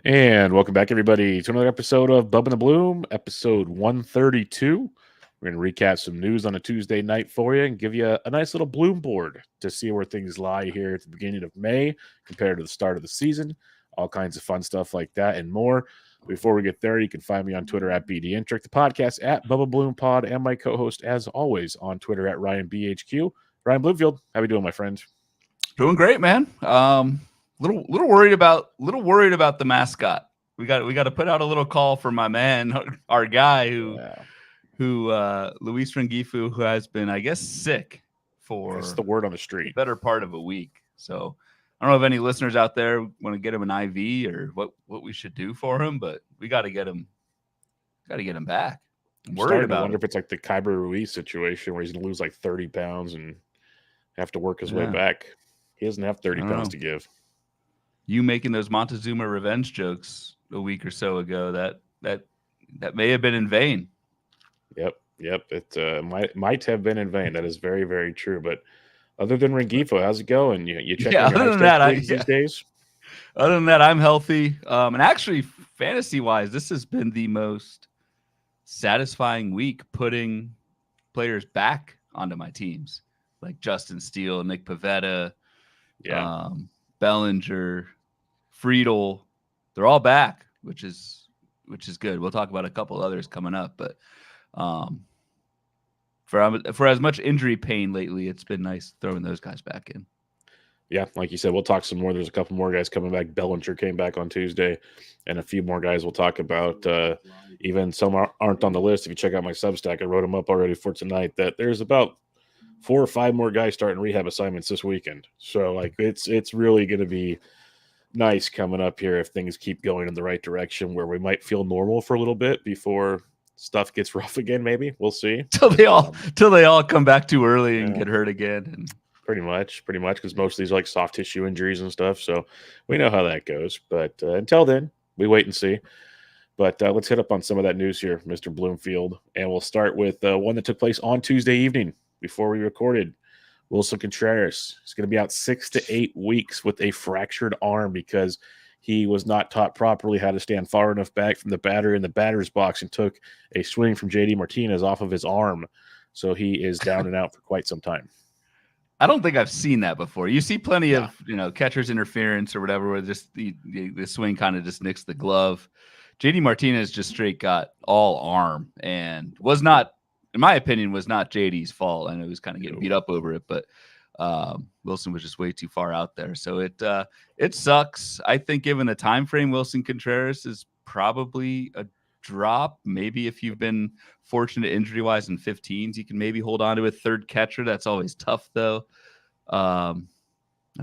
And welcome back, everybody, to another episode of Bubba the Bloom, episode 132. We're going to recap some news on a Tuesday night for you and give you a nice little Bloom board to see where things lie here at the beginning of May compared to the start of the season. All kinds of fun stuff like that and more. Before we get there, you can find me on Twitter at BDintric, the podcast at Bubba Bloom Pod, and my co-host, as always, on Twitter at RyanBHQ. Ryan Bloomfield, how we doing, my friend? Doing great, man. Little worried about the mascot. We got to put out a little call for my man, our guy who Luis Rengifo, who has been, I guess, sick for That's the word on the street. Better part of a week. So I don't know if any listeners out there want to get him an IV or what we should do for him, but we got to get him back. I'm worried about. I wonder if it's like the Kyber Ruiz situation where he's going to lose like 30 pounds and have to work his way back. He doesn't have 30 pounds to give. You making those Montezuma revenge jokes a week or so ago, that may have been in vain. Yep. It might have been in vain. That is very, very true. But other than Rengifo, how's it going? You checking your these days? Other than that, I'm healthy. And actually, fantasy-wise, this has been the most satisfying week putting players back onto my teams, like Justin Steele, Nick Pivetta, Bellinger, Friedel. They're all back, which is good. We'll talk about a couple others coming up, but for as much injury pain lately, it's been nice throwing those guys back in. Yeah, like you said, we'll talk some more. There's a couple more guys coming back. Bellinger came back on Tuesday, and a few more guys we'll talk about. Even some aren't on the list. If you check out my Substack, I wrote them up already for tonight, that there's about 4 or 5 more guys starting rehab assignments this weekend. So, like, it's really going to be nice coming up here if things keep going in the right direction, where we might feel normal for a little bit before stuff gets rough again. Maybe we'll see. Till they all come back too early and get hurt again. And pretty much, because most of these are like soft tissue injuries and stuff. So we know how that goes. But until then, we wait and see. But let's hit up on some of that news here, Mr. Bloomfield, and we'll start with one that took place on Tuesday evening before we recorded. Willson Contreras is going to be out 6 to 8 weeks with a fractured arm because he was not taught properly how to stand far enough back from the batter in the batter's box and took a swing from JD Martinez off of his arm. So he is down and out for quite some time. I don't think I've seen that before. You see plenty of catcher's interference or whatever, where just the swing kind of just nicks the glove. JD Martinez just straight got all arm and was not, in my opinion, was not JD's fault. I know he was kind of getting beat up over it, but Willson was just way too far out there. So it sucks. I think given the time frame, Willson Contreras is probably a drop. Maybe if you've been fortunate injury-wise in 15s, you can maybe hold on to a third catcher. That's always tough, though. I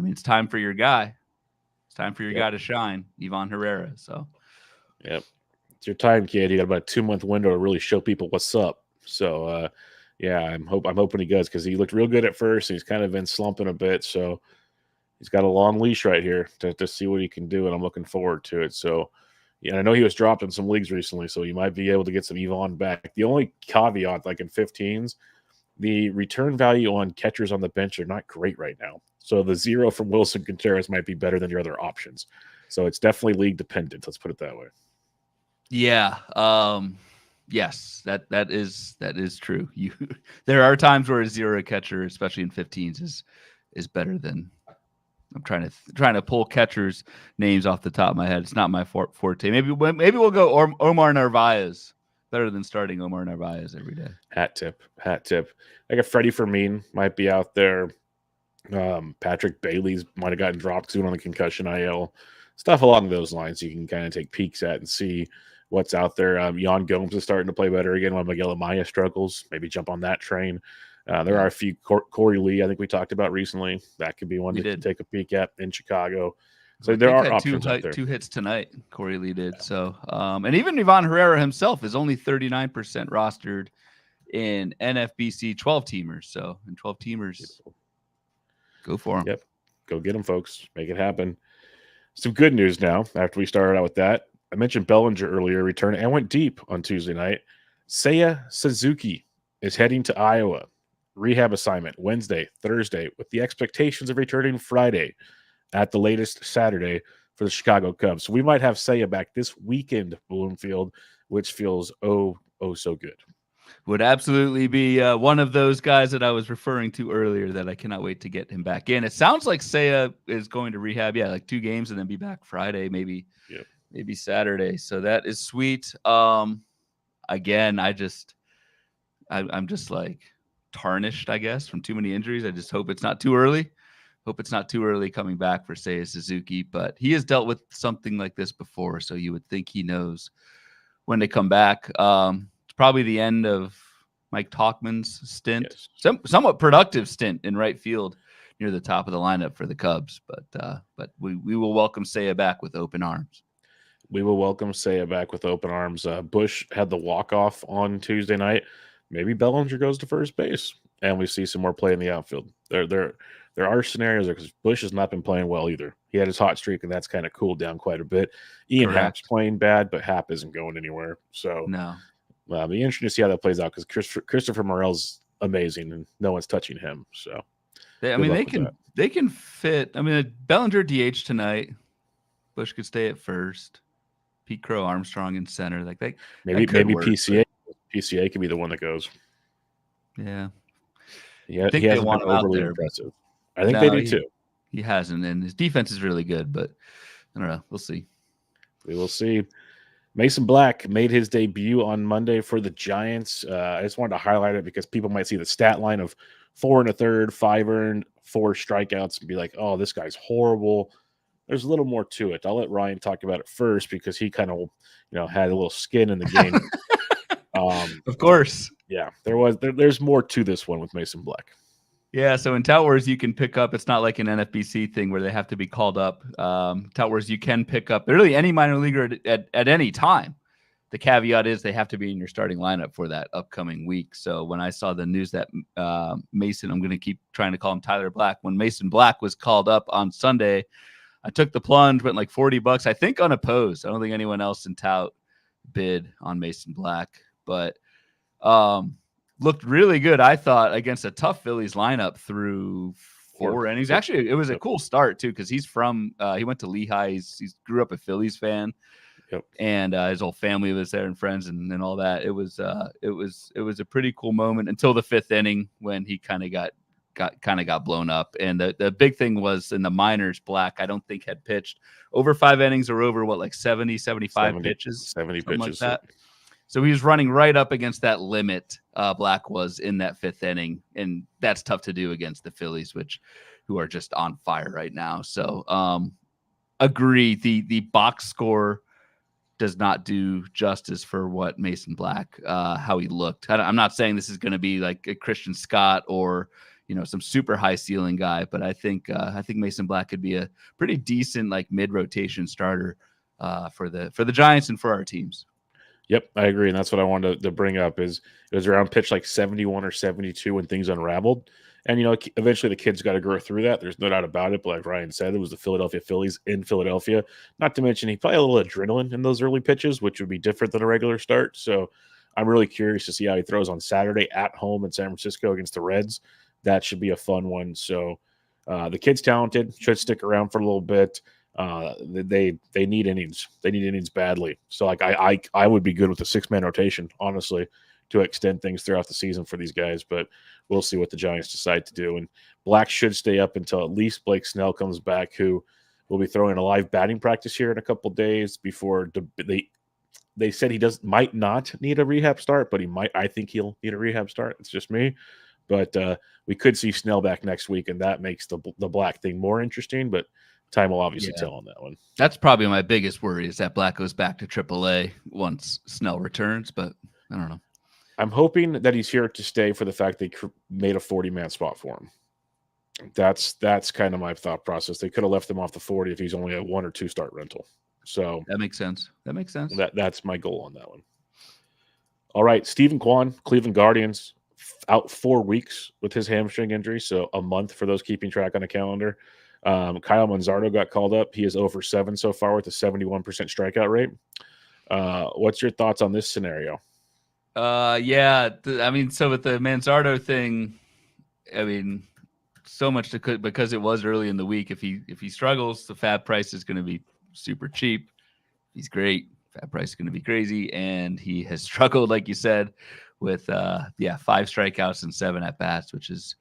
mean, it's time for your guy. It's time for your guy to shine, Ivan Herrera. So, it's your time, kid. You got about a 2-month window to really show people what's up. So, I'm hoping he does, because he looked real good at first, and he's kind of been slumping a bit. So he's got a long leash right here to see what he can do, and I'm looking forward to it. So, I know he was dropped in some leagues recently, so you might be able to get some Ivan back. The only caveat, like in 15s, the return value on catchers on the bench are not great right now. So the 0 from Willson Contreras might be better than your other options. So it's definitely league dependent. Let's put it that way. Yeah. Yes, that is true. There are times where a 0 catcher, especially in 15s, is better than. I'm trying to pull catchers' names off the top of my head. It's not my forte. Maybe we'll go Omar Narvaez. Better than starting Omar Narvaez every day. Hat tip. Like a Freddie Fermin might be out there. Patrick Bailey's might have gotten dropped soon on the concussion IL. Stuff along those lines you can kind of take peeks at and see what's out there. Jan Gomes is starting to play better again while Miguel Amaya struggles. Maybe jump on that train. There are a few. Corey Lee, I think we talked about recently. That could be one to take a peek at in Chicago. So there are options out there. 2 hits tonight, Corey Lee did. So, and even Ivan Herrera himself is only 39% rostered in NFBC 12-teamers. So in 12-teamers, go for them. Yep, go get them, folks. Make it happen. Some good news now. After we started out with that, I mentioned Bellinger earlier, returned and went deep on Tuesday night. Seiya Suzuki is heading to Iowa. Rehab assignment Wednesday, Thursday, with the expectations of returning Friday, at the latest Saturday, for the Chicago Cubs. So we might have Seiya back this weekend, Bloomfield, which feels oh so good. Would absolutely be one of those guys that I was referring to earlier that I cannot wait to get him back in. It sounds like Seiya is going to rehab, like 2 games and then be back Friday, maybe Saturday. So that is sweet. Again, I'm just like tarnished, I guess, from too many injuries. I just hope it's not too early. Hope it's not too early coming back for Seiya Suzuki, but he has dealt with something like this before, so you would think he knows when to come back. It's probably the end of Mike Tauchman's stint, somewhat productive stint in right field near the top of the lineup for the Cubs, but we will welcome Seiya back with open arms. We will welcome Seiya back with open arms. Bush had the walk-off on Tuesday night. Maybe Bellinger goes to first base, and we see some more play in the outfield. There are scenarios because Bush has not been playing well either. He had his hot streak, and that's kind of cooled down quite a bit. Ian Happ's playing bad, but Happ isn't going anywhere. So no, it'll be interesting to see how that plays out because Christopher Morel's amazing, and no one's touching him. So they can fit. I mean, Bellinger DH tonight. Bush could stay at first. Pete Crow Armstrong in center. Like that. Maybe PCA can be the one that goes. Yeah. Yeah, he hasn't been overly impressive. I think they do too. He hasn't, and his defense is really good, but I don't know. We'll see. We will see. Mason Black made his debut on Monday for the Giants. I just wanted to highlight it because people might see the stat line of 4 1/3, 5 earned, 4 strikeouts, and be like, "Oh, this guy's horrible." There's a little more to it. I'll let Ryan talk about it first because he kind of, had a little skin in the game. Of course. Yeah, there's more to this one with Mason Black. Yeah, so in Tout Wars you can pick up. It's not like an NFBC thing where they have to be called up. Tout Wars you can pick up really any minor leaguer at any time. The caveat is they have to be in your starting lineup for that upcoming week. So when I saw the news that Mason, I'm going to keep trying to call him Tyler Black, when Mason Black was called up on Sunday, I took the plunge, went like $40, I think unopposed. I don't think anyone else in Tout bid on Mason Black, but looked really good, I thought, against a tough Phillies lineup through 4 innings. Actually, it was a cool start too because he's from he went to Lehigh. He grew up a Phillies fan, and his whole family was there and friends and all that. It was a pretty cool moment until the 5th inning when he kind of got blown up. And the big thing was in the minors, Black, I don't think had pitched over 5 innings or over 75 pitches, 70 pitches like that. So he was running right up against that limit. Black was in that 5th inning, and that's tough to do against the Phillies, who are just on fire right now. So agree. The box score does not do justice for what Mason Black, how he looked. I'm not saying this is going to be like a Christian Scott or some super high ceiling guy, but I think Mason Black could be a pretty decent like mid rotation starter for the Giants and for our teams. Yep, I agree, and that's what I wanted to bring up. Is it was around pitch like 71 or 72 when things unraveled, and eventually the kid's got to grow through that. There's no doubt about it. But like Ryan said, it was the Philadelphia Phillies in Philadelphia. Not to mention he probably had a little adrenaline in those early pitches, which would be different than a regular start. So I'm really curious to see how he throws on Saturday at home in San Francisco against the Reds. That should be a fun one. So the kid's talented, should stick around for a little bit. They need innings. They need innings badly. So like I would be good with a 6-man rotation, honestly, to extend things throughout the season for these guys. But we'll see what the Giants decide to do. And Black should stay up until at least Blake Snell comes back, who will be throwing a live batting practice here in a couple of days before they said he might not need a rehab start, but he might. I think he'll need a rehab start. It's just me. But we could see Snell back next week, and that makes the Black thing more interesting. But time will obviously tell on that one. That's probably my biggest worry is that Black goes back to AAA once Snell returns, but I don't know. I'm hoping that he's here to stay for the fact they made a 40-man spot for him. That's kind of my thought process. They could have left him off the 40 if he's only a 1 or 2 start rental. So that makes sense. That's my goal on that one. All right, Stephen Kwan, Cleveland Guardians, out 4 weeks with his hamstring injury, so a month for those keeping track on the calendar. Kyle Manzardo got called up. He is 0 for 7 so far with a 71% strikeout rate. What's your thoughts on this scenario? So with the Manzardo thing, so much because it was early in the week. If he struggles, the fab price is going to be super cheap. He's great. That price is going to be crazy. And he has struggled, like you said, with 5 strikeouts and 7 at-bats, which is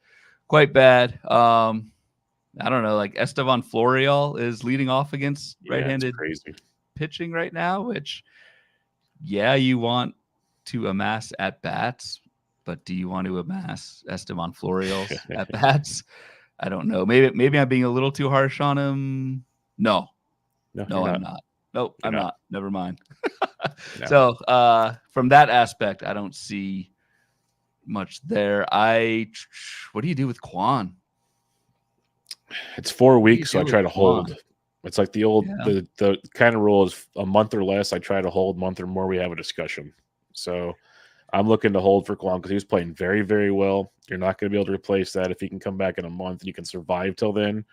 quite bad. I don't know, like Estevan Florial is leading off against right-handed pitching right now, which, you want to amass at-bats, but do you want to amass Estevan Florial's at-bats? I don't know. Maybe I'm being a little too harsh on him. No, I'm not. Nope, I'm not. Never mind. No. So from that aspect, I don't see much there. What do you do with Kwon? It's 4 weeks, so I try to hold. It's like the old the kind of rule is a month or less. I try to hold. Month or more, we have a discussion. So I'm looking to hold for Kwon because he was playing very, very well. You're not going to be able to replace that. If he can come back in a month and you can survive till then,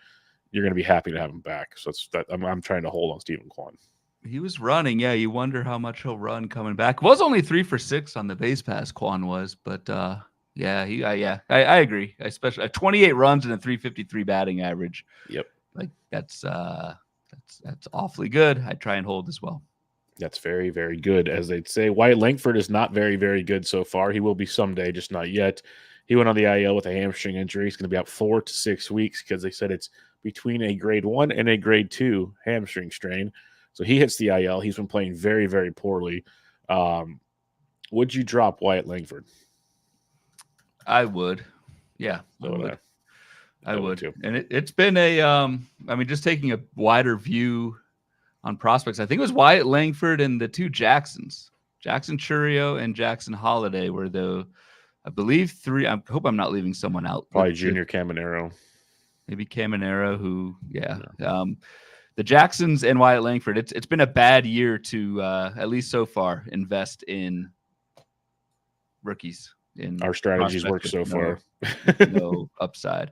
you're going to be happy to have him back. So I'm trying to hold on Stephen Kwon. He was running. Yeah, you wonder how much he'll run coming back. It was only 3 for 6 on the base pass, Kwon was, but I agree. Especially 28 runs and a 353 batting average. Yep. Like that's awfully good. I try and hold as well. That's very, very good. As they'd say, Wyatt Langford is not very, very good so far. He will be someday, just not yet. He went on the IL with a hamstring injury. He's going to be out 4 to 6 weeks because they said it's between a grade 1 and a grade 2 hamstring strain. So he hits the IL. He's been playing very, very poorly. Would you drop Wyatt Langford? I would. Yeah, I would too. And it's been just taking a wider view on prospects. I think it was Wyatt Langford and the 2 Jacksons, Jackson Churio and Jackson Holiday were I believe 3. I hope I'm not leaving someone out. Probably Junior Caminero. Maybe Caminero, who, the Jacksons and Wyatt Langford. It's been a bad year to, at least so far, invest in rookies. Our strategies work so far. No upside.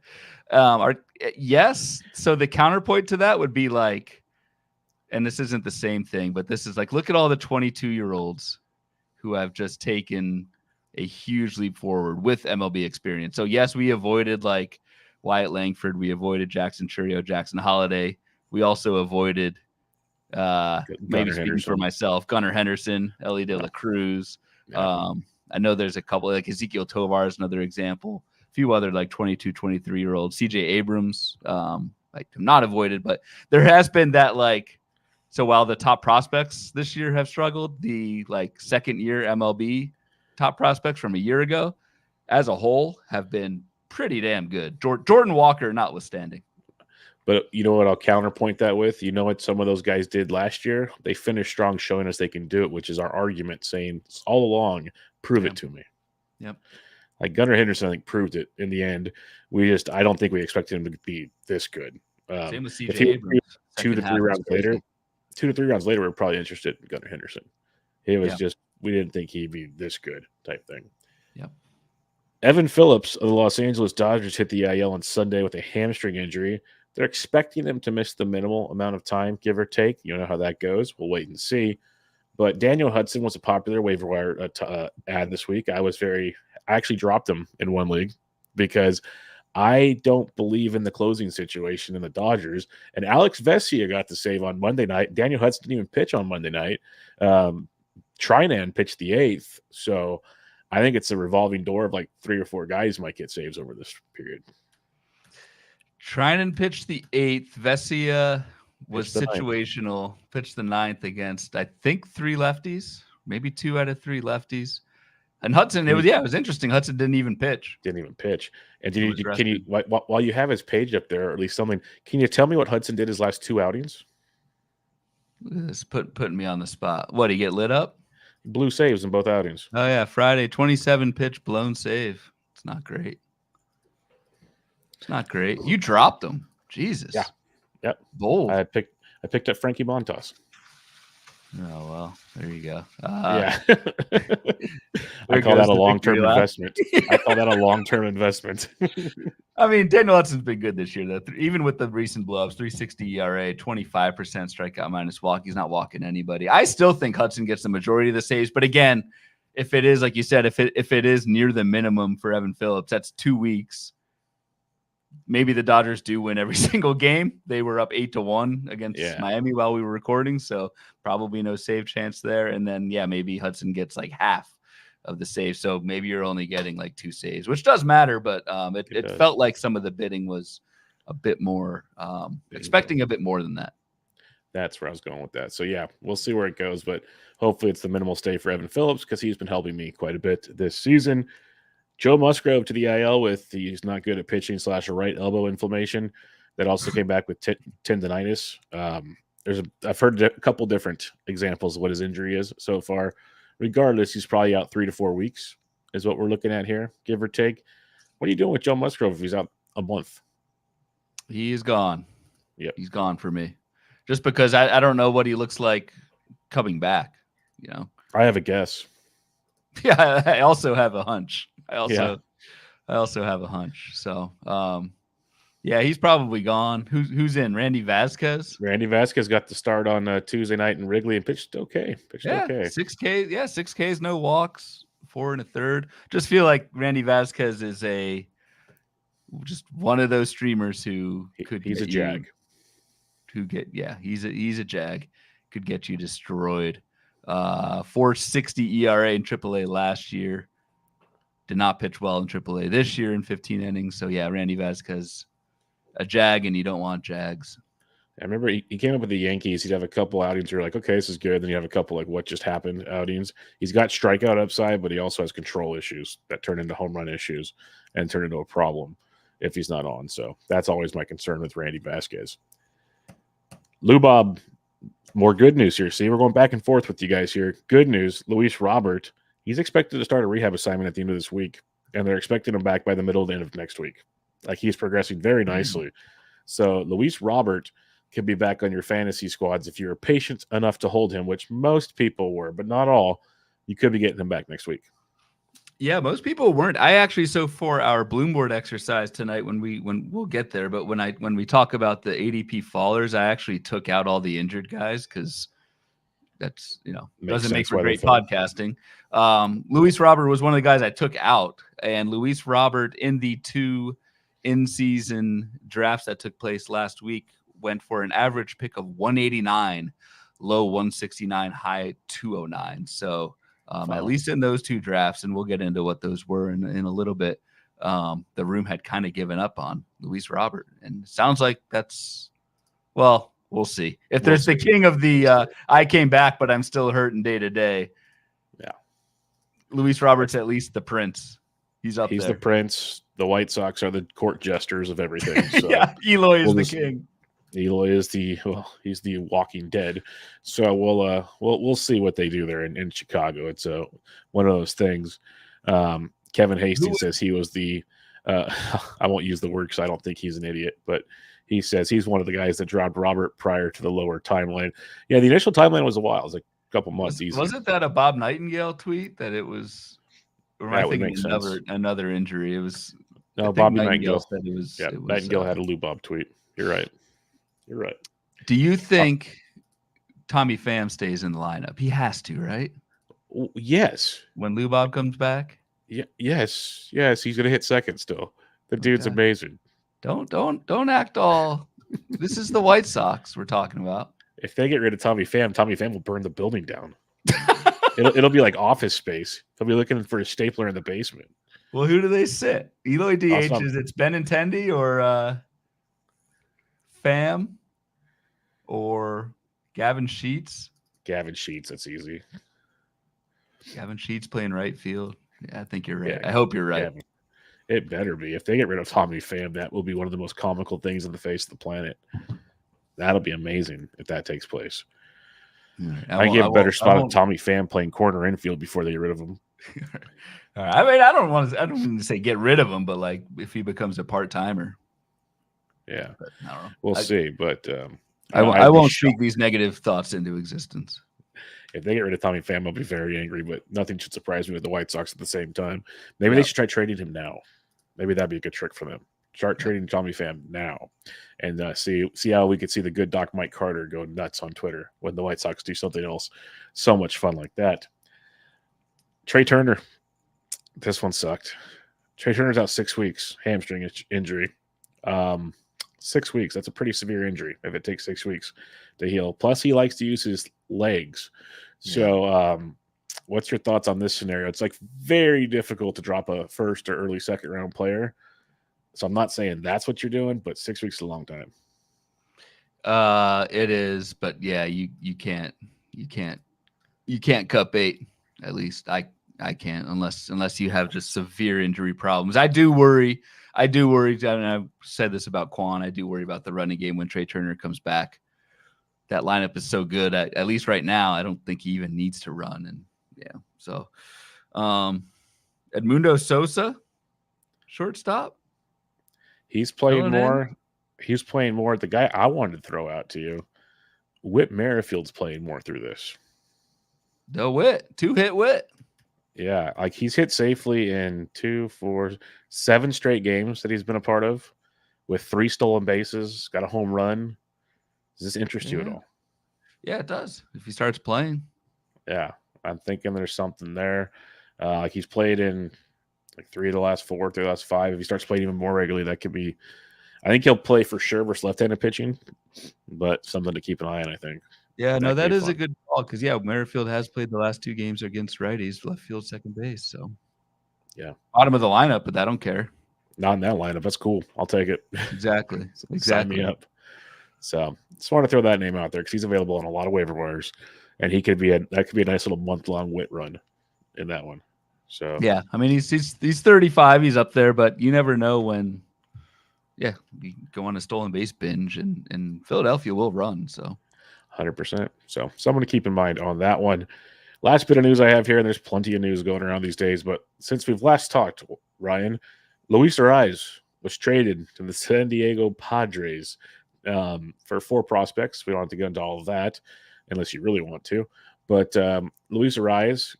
Yes. So the counterpoint to that would be like, and this isn't the same thing, but this is like, look at all the 22-year-olds who have just taken a huge leap forward with MLB experience. So yes, we avoided like Wyatt Langford. We avoided Jackson Churio, Jackson Holiday. We also avoided, maybe speaking for myself, Gunnar Henderson, Ellie De La Cruz. Yeah. I know there's a couple, like Ezekiel Tovar is another example. A few other like 22, 23-year-olds. CJ Abrams, not avoided, but there has been that like, so while the top prospects this year have struggled, the like second-year MLB top prospects from a year ago, as a whole, have been pretty damn good. Jordan Walker notwithstanding. But you know what I'll counterpoint that with? You know what some of those guys did last year? They finished strong, showing us they can do it, which is our argument, saying all along, prove it to me. Yep. Like Gunnar Henderson, I think, proved it in the end. I don't think we expected him to be this good. Same with CJ Abrams. 2 to 3 rounds later, 2 to 3 rounds later, we're probably interested in Gunnar Henderson. It was just, we didn't think he'd be this good type thing. Yep. Evan Phillips of the Los Angeles Dodgers hit the IL on Sunday with a hamstring injury. They're expecting him to miss the minimal amount of time, give or take. You know how that goes. We'll wait and see. But Daniel Hudson was a popular waiver wire ad this week. I actually dropped him in one league because I don't believe in the closing situation in the Dodgers. And Alex Vesia got the save on Monday night. Daniel Hudson didn't even pitch on Monday night. Trinan pitched the 8th. So I think it's a revolving door of like 3 or 4 guys might get saves over this period. Trinan pitched the 8th. Vesia was situational. Pitched the 9th against, I think, 3 lefties, maybe 2 out of 3 lefties. And Hudson, it was interesting. Hudson didn't even pitch. And can you, while you have his page up there, or at least something, can you tell me what Hudson did his last 2 outings? This putting me on the spot. What, he get lit up? Blew saves in both outings. Oh yeah, Friday, 27 pitch blown save. It's not great. It's not great. You dropped him. Jesus. Yeah. Yep. Bold. I picked up Frankie Montas. Oh, well, there you go. Yeah. I call that a long-term investment. I mean, Daniel Hudson's been good this year, though. Even with the recent blow-ups, 3.60 ERA, 25% strikeout minus walk. He's not walking anybody. I still think Hudson gets the majority of the saves. But again, if it is, like you said, if it is near the minimum for Evan Phillips, that's 2 weeks. maybe the Dodgers do win every single game. They were up 8-1 against Miami while we were recording, so probably no save chance there. And then, maybe Hudson gets like half of the saves. So maybe you're only getting like 2 saves, which does matter, but it felt like some of the bidding was a bit more, expecting a bit more than that. That's where I was going with that. So, we'll see where it goes, but hopefully it's the minimal stay for Evan Phillips because he's been helping me quite a bit this season. Joe Musgrove to the IL with he's not good at pitching / a right elbow inflammation. That also came back with tendonitis. I've heard a couple different examples of what his injury is so far. Regardless, he's probably out 3 to 4 weeks is what we're looking at here, give or take. What are you doing with Joe Musgrove if he's out a month? He is gone. Yep. He's gone for me. Just because I don't know what he looks like coming back, I have a guess. Yeah, I also have a hunch. I also have a hunch. So, he's probably gone. Who's in? Randy Vasquez? Randy Vasquez got the start on Tuesday night in Wrigley and pitched okay. Okay. 6 Ks, no walks, 4 1/3. Just feel like Randy Vasquez is just one of those streamers who he's a jag. He's a jag. Could get you destroyed. 4.60 ERA in AAA last year. Did not pitch well in AAA this year in 15 innings. So Randy Vasquez, a jag, and you don't want jags. I remember he came up with the Yankees. He'd have a couple outings where you're like, okay, this is good. Then you have a couple like what just happened outings. He's got strikeout upside, but he also has control issues that turn into home run issues and turn into a problem if he's not on. So that's always my concern with Randy Vasquez. Lou Bob, more good news here. See, we're going back and forth with you guys here. Good news, Luis Robert, he's expected to start a rehab assignment at the end of this week, and they're expecting him back by the middle to end of next week. Like, he's progressing very nicely. So Luis Robert can be back on your fantasy squads if you're patient enough to hold him, which most people were, but not all. You could be getting him back next week. Yeah, most people weren't. I actually, so for our Bloom board exercise tonight, when we'll get there, but when we talk about the ADP fallers, I actually took out all the injured guys because that's doesn't make for great podcasting. Luis Robert was one of the guys I took out, and Luis Robert in the 2 in-season drafts that took place last week went for an average pick of 189, low 169, high 209. So. At least in those 2 drafts, and we'll get into what those were in a little bit, the room had kind of given up on Luis Robert. And it sounds like we'll see. If there's the king of the I came back, but I'm still hurting day to day. Yeah. Luis Robert's at least the prince. He's there. The prince. The White Sox are the court jesters of everything. So Eloy is the king. Eloy is he's the Walking Dead. So we'll see what they do there in Chicago. It's one of those things. Kevin Hastings says he was the I won't use the word because I don't think he's an idiot, but he says he's one of the guys that dropped Robert prior to the lower timeline. Yeah, the initial timeline was a while. It was like a couple months. Wasn't that a Bob Nightingale tweet that it was? Or am I thinking another injury? It was. No, Bobby Nightingale said it was. Yeah, Nightingale had a Lou Bob tweet. You're right. Do you think Tommy Pham stays in the lineup? He has to, right? Yes. When Lou Bob comes back? Yes. He's gonna hit second still. The dude's amazing. Don't act all. This is the White Sox we're talking about. If they get rid of Tommy Pham will burn the building down. it'll be like Office Space. They'll be looking for a stapler in the basement. Well, who do they sit? Eloy DH, is it Benintendi or Pham or Gavin Sheets? Gavin Sheets, that's easy. Gavin Sheets playing right field. Yeah, I think you're right. I hope you're right. Gavin. It better be. If they get rid of Tommy Pham, that will be one of the most comical things on the face of the planet. That'll be amazing if that takes place. I give a better spot of Tommy Pham playing corner infield before they get rid of him. All right. I mean, I don't want to say get rid of him, but like if he becomes a part-timer. Yeah, we'll see. But I won't speak these negative thoughts into existence. If they get rid of Tommy Pham, I'll be very angry. But nothing should surprise me with the White Sox at the same time. Maybe they should try trading him now. Maybe that'd be a good trick for them. Start trading Tommy Pham now, and see how we could see the good Doc Mike Carter go nuts on Twitter when the White Sox do something else so much fun like that. Trey Turner, this one sucked. Trey Turner's out 6 weeks, hamstring injury. 6 weeks. That's a pretty severe injury if it takes 6 weeks to heal. Plus, he likes to use his legs. So, what's your thoughts on this scenario? It's like very difficult to drop a first or early second round player. So I'm not saying that's what you're doing, but 6 weeks is a long time. It is, but yeah, you can't cut bait. At least I can't unless you have just severe injury problems. I do worry. I mean, I've said this about Quan. I do worry about the running game when Trey Turner comes back. That lineup is so good. At least right now, I don't think he even needs to run. And yeah, so Edmundo Sosa, shortstop. He's played more. He's playing more. The guy I wanted to throw out to you, Whit Merrifield's playing more through this. The Whit, 2-hit Whit. Yeah, like he's hit safely in 2, 4, 7 straight games that he's been a part of, with 3 stolen bases, got a home run. Does this interest you at all? Yeah, it does. If he starts playing. Yeah, I'm thinking there's something there. Like he's played in like 3 of the last 4, 3 of the last 5. If he starts playing even more regularly, that could be. I think he'll play for sure versus left-handed pitching, but something to keep an eye on, I think. Yeah, no, that is a good call because, yeah, Merrifield has played the last 2 games against righties, left field, second base. So, yeah. Bottom of the lineup, but I don't care. Not in that lineup. That's cool. I'll take it. Exactly. Sign me up. So, just want to throw that name out there because he's available on a lot of waiver wires, and that could be a nice little month-long Whit run in that one. So, yeah, I mean, he's 35. He's up there, but you never know when. Yeah, you go on a stolen base binge, and Philadelphia will run. So. 100%. So someone to keep in mind on that one. Last bit of news I have here, and there's plenty of news going around these days, but since we've last talked, Ryan, Luis Suarez was traded to the San Diego Padres for 4 prospects. We don't have to go into all of that unless you really want to. But Luis Suarez,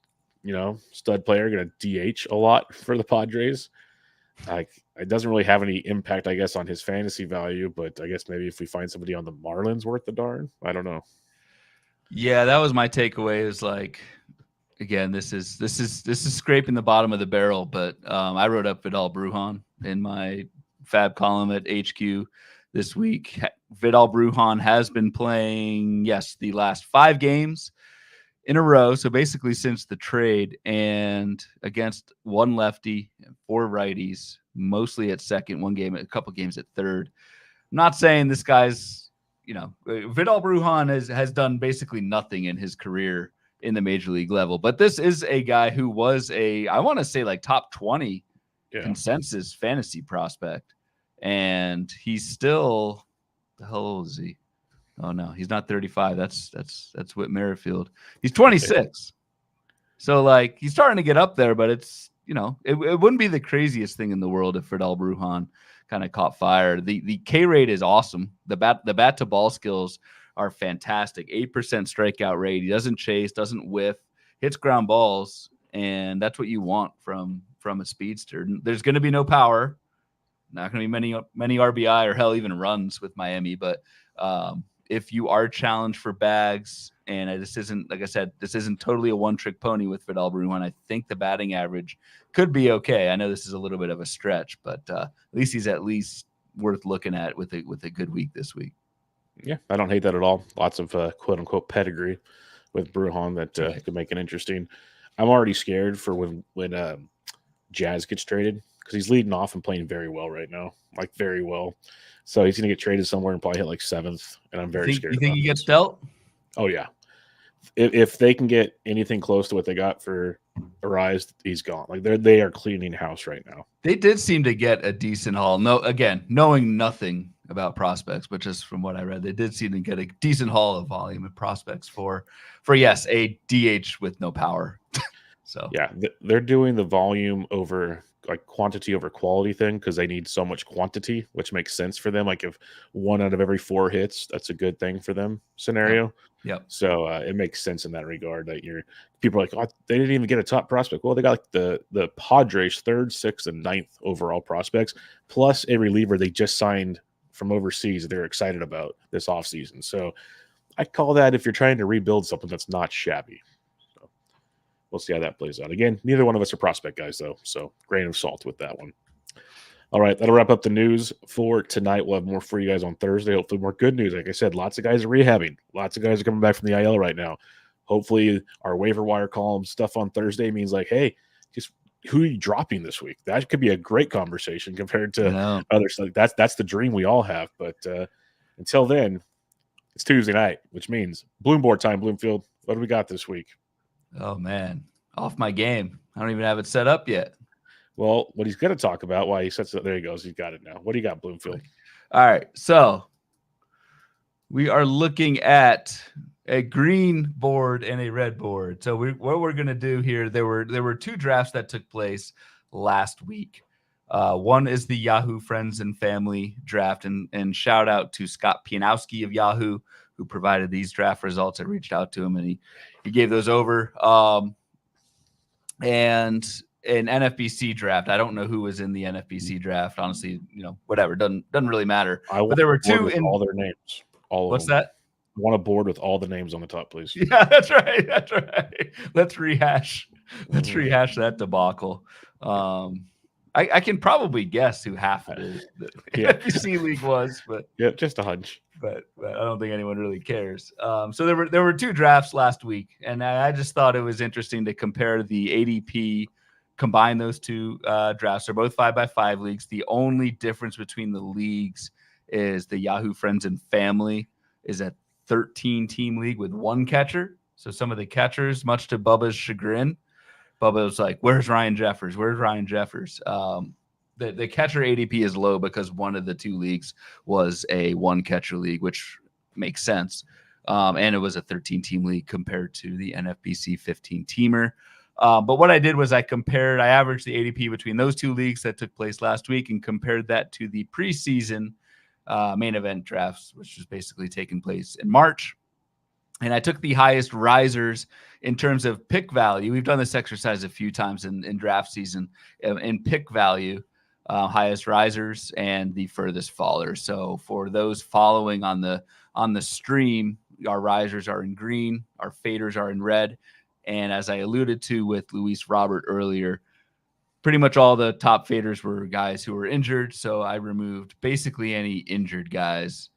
stud player, going to DH a lot for the Padres. Like, it doesn't really have any impact, I guess, on his fantasy value, but I guess maybe if we find somebody on the Marlins worth the darn, I don't know. Yeah, that was my takeaway. Is like, again, this is scraping the bottom of the barrel, but I wrote up Vidal Brujan in my Fab column at HQ this week. Vidal Brujan has been playing, the last 5 games in a row. So basically since the trade, and against 1 lefty and 4 righties, mostly at second, a couple games at third. I'm not saying this guy's, Vidal Brujan has done basically nothing in his career in the major league level, but this is a guy who was I want to say like top 20 consensus fantasy prospect. And he's still, the hell old is he? Oh no, he's not 35. That's Whit Merrifield. He's 26. So like he's starting to get up there, but it's it wouldn't be the craziest thing in the world if Vidal Brujan kind of caught fire. The K rate is awesome. The bat to ball skills are fantastic. 8% strikeout rate. He doesn't chase, doesn't whiff, hits ground balls, and that's what you want from a speedster. There's going to be no power. Not going to be many RBI or hell even runs with Miami, but if you are challenged for bags, and this isn't, like I said, this isn't totally a one-trick pony with Vidal Brujan, I think the batting average could be okay. I know this is a little bit of a stretch, but at least he's at least worth looking at with a good week this week. Yeah, I don't hate that at all. Lots of quote-unquote pedigree with Brujan that could make it interesting. I'm already scared for when Jazz gets traded because he's leading off and playing very well right now, like very well. So he's going to get traded somewhere and probably hit like 7th, and I'm very scared. You think he gets dealt? Oh, yeah. If they can get anything close to what they got for Arise, he's gone. Like they are cleaning house right now. They did seem to get a decent haul. No, again, knowing nothing about prospects, but just from what I read, they did seem to get a decent haul of volume of prospects for yes, a DH with no power. So yeah, they're doing the volume over like quantity over quality thing because they need so much quantity, which makes sense for them. Like if 1 out of every 4 hits, that's a good thing for them scenario. Yep. So it makes sense in that regard that people are like, oh, they didn't even get a top prospect. Well, they got like the Padres 3rd, 6th, and 9th overall prospects, plus a reliever they just signed from overseas they're excited about this offseason. So I call that, if you're trying to rebuild something, that's not shabby. So we'll see how that plays out. Again, neither one of us are prospect guys, though, so grain of salt with that one. All right, that'll wrap up the news for tonight. We'll have more for you guys on Thursday. Hopefully more good news. Like I said, lots of guys are rehabbing. Lots of guys are coming back from the IL right now. Hopefully our waiver wire column stuff on Thursday means like, hey, just who are you dropping this week? That could be a great conversation compared to others. Like that's the dream we all have. But until then, it's Tuesday night, which means Bloom board time, Bloomfield. What do we got this week? Oh, man. Off my game. I don't even have it set up yet. Well, what he's going to talk about, why he sets it, there he goes. He's got it now. What do you got, Bloomfield? All right. So we are looking at a green board and a red board. So what we're going to do here, there were two drafts that took place last week. One is the Yahoo Friends and Family draft, and shout out to Scott Pianowski of Yahoo, who provided these draft results. I reached out to him, and he gave those over. And an NFBC draft. I don't know who was in the NFBC draft. Honestly, whatever. Doesn't really matter. But there were two in all their names. What's that? I want a board with all the names on the top, please. Yeah, that's right. That's right. Let's rehash that debacle. I can probably guess who half the NFBC league was, but yeah, just a hunch. But I don't think anyone really cares. So there were two drafts last week, and I just thought it was interesting to compare the ADP, combine those two drafts. They're both 5x5 leagues. The only difference between the leagues is the Yahoo Friends and Family is a 13-team league with one catcher. So some of the catchers, much to Bubba's chagrin, Bubba was like, "Where's Ryan Jeffers? Where's Ryan Jeffers?" The catcher ADP is low because one of the two leagues was a one catcher league, which makes sense. And it was a 13-team league compared to the NFBC 15-teamer. But what I did was I averaged the ADP between those two leagues that took place last week and compared that to the preseason main event drafts, which was basically taking place in March. And I took the highest risers in terms of pick value. We've done this exercise a few times in draft season in pick value. Highest risers and the furthest fallers. So for those following on the stream, our risers are in green, our faders are in red. And as I alluded to with Luis Robert earlier, pretty much all the top faders were guys who were injured. So I removed basically any injured guys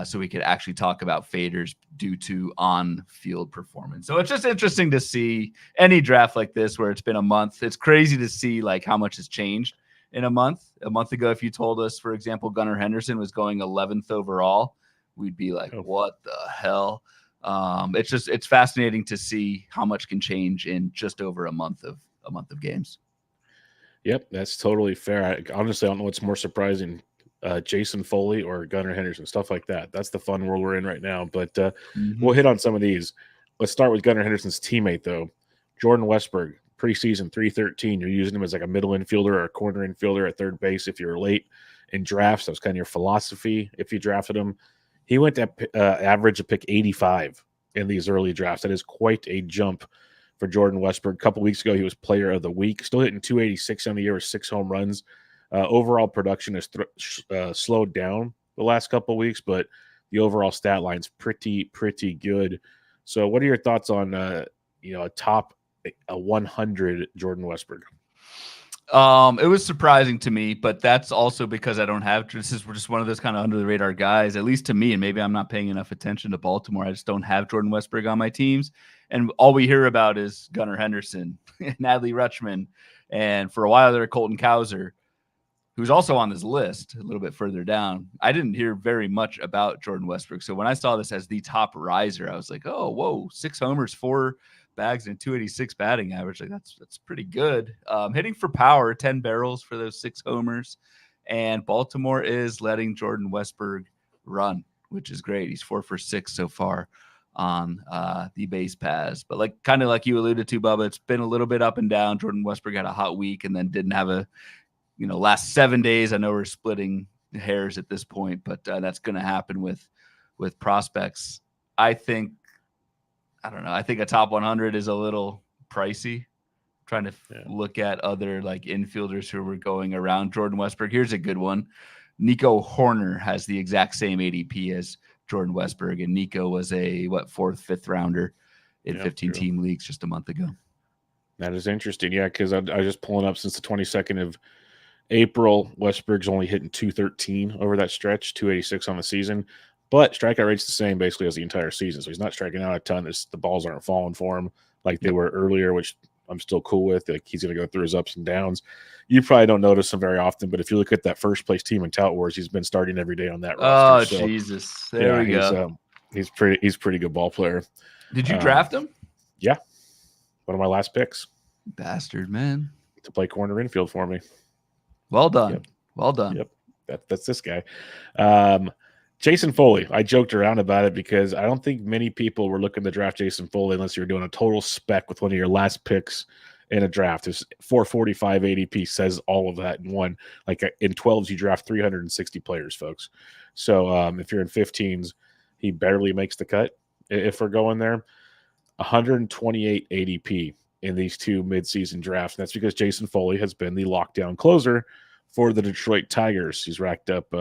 so we could actually talk about faders due to on-field performance. So it's just interesting to see any draft like this where it's been a month. It's crazy to see like how much has changed in a month. A month ago, if you told us, for example, Gunnar Henderson was going 11th overall, we'd be like, what the hell? It's fascinating to see how much can change in just over a month of games. Yep, that's totally fair. I honestly don't know what's more surprising, Jason Foley or Gunnar Henderson, stuff like that. That's the fun world we're in right now. But we'll hit on some of these. Let's start with Gunnar Henderson's teammate, though, Jordan Westburg. Preseason 313. You're using him as like a middle infielder or a corner infielder at third base if you're late in drafts. That was kind of your philosophy if you drafted him. He went to average a pick 85 in these early drafts. That is quite a jump for Jordan Westburg. A couple weeks ago, he was player of the week, still hitting 286 on the year with 6 home runs. Overall production has slowed down the last couple weeks, but the overall stat line's pretty good. So what are your thoughts on a top 100 Jordan Westburg? It was surprising to me, but that's also because I don't have, we're just one of those kind of under the radar guys, at least to me, and maybe I'm not paying enough attention to Baltimore. I just don't have Jordan Westburg on my teams. And all we hear about is Gunnar Henderson and Adley Rutschman. And for a while there, Colton Cowser, who's also on this list a little bit further down. I didn't hear very much about Jordan Westburg. So when I saw this as the top riser, I was like, oh, whoa, 6 homers, 4 bags and 286 batting average. Like that's pretty good. Hitting for power, 10 barrels for those 6 homers. And Baltimore is letting Jordan Westburg run, which is great. He's 4 for 6 so far on the base paths. But kind of like you alluded to, Bubba, it's been a little bit up and down. Jordan Westburg had a hot week and then didn't have a, last 7 days. I know we're splitting hairs at this point, but that's going to happen with prospects. I don't know. I think a top 100 is a little pricey. I'm trying to look at other infielders who were going around Jordan Westburg. Here's a good one. Nico Horner has the exact same ADP as Jordan Westburg, and Nico was a 4th, 5th rounder in 15-team leagues just a month ago. That is interesting. Yeah, because I was just pulling up since the 22nd of April, Westburg's only hitting 213 over that stretch, 286 on the season. But strikeout rate's the same basically as the entire season. So he's not striking out a ton. The balls aren't falling for him like they were earlier, which I'm still cool with. Like he's going to go through his ups and downs. You probably don't notice him very often, but if you look at that first place team in Tout Wars, he's been starting every day on that roster. Oh, so, Jesus. There we go. He's pretty good ball player. Did you draft him? Yeah. One of my last picks. Bastard, man. To play corner infield for me. Well done. Yep. Well done. Yep. That's this guy. Jason Foley. I joked around about it because I don't think many people were looking to draft Jason Foley unless you were doing a total spec with one of your last picks in a draft. His 445 ADP says all of that in one. Like in 12s, you draft 360 players, folks. So if you're in 15s, he barely makes the cut if we're going there. 128 ADP in these two midseason drafts. And that's because Jason Foley has been the lockdown closer for the Detroit Tigers. He's racked up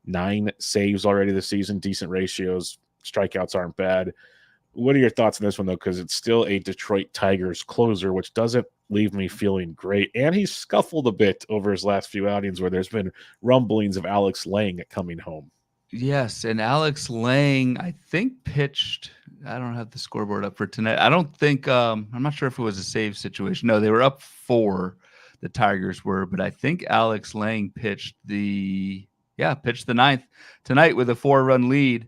9 saves already this season, decent ratios. Strikeouts aren't bad. What are your thoughts on this one, though? Because it's still a Detroit Tigers closer, which doesn't leave me feeling great. And he's scuffled a bit over his last few outings where there's been rumblings of Alex Lang coming home. Yes, and Alex Lang, I think, pitched. I don't have the scoreboard up for tonight. I don't think I'm not sure if it was a save situation. No, they were up 4, the Tigers were, but I think Alex Lang pitched the 9th tonight with a 4-run lead,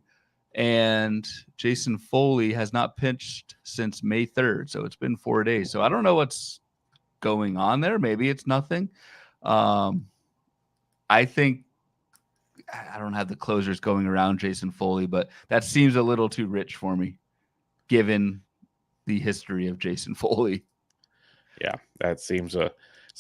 and Jason Foley has not pitched since May 3rd, so it's been 4 days. So I don't know what's going on there. Maybe it's nothing. I think I don't have the closers going around Jason Foley, but that seems a little too rich for me, given the history of Jason Foley. Yeah, that seems a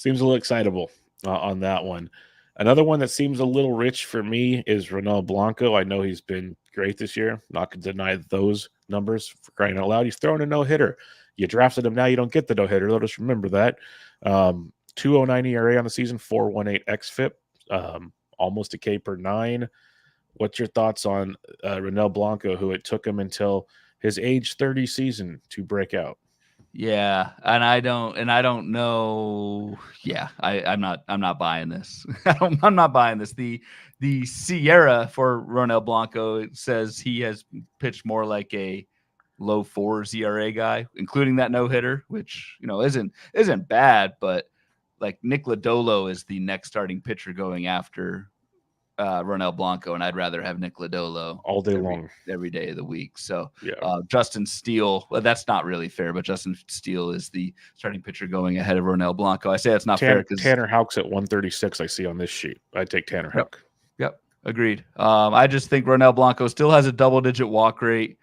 little excitable on that one. Another one that seems a little rich for me is Ronel Blanco. I know he's been great this year. Not going to deny those numbers, for crying out loud. He's throwing a no-hitter. You drafted him now, you don't get the no-hitter. Let us remember that. 2.09 ERA on the season, 4.18 xFIP. Almost a K per 9. What's your thoughts on Ronel Blanco, who it took him until his age 30 season to break out? Yeah, and I don't know. Yeah, I'm not buying this. I'm not buying this. The Sierra for Ronel Blanco, it says he has pitched more like a low 4s ERA guy, including that no hitter, which isn't bad, but like Nick Lodolo is the next starting pitcher going after Ronel Blanco, and I'd rather have Nick Lodolo all day long, every day of the week. So yeah. Justin Steele, well, that's not really fair, but Justin Steele is the starting pitcher going ahead of Ronel Blanco. I say that's not fair because Tanner Houck's at 136. I see on this sheet. I'd take Tanner Houck. Yep, agreed. I just think Ronel Blanco still has a double-digit walk rate,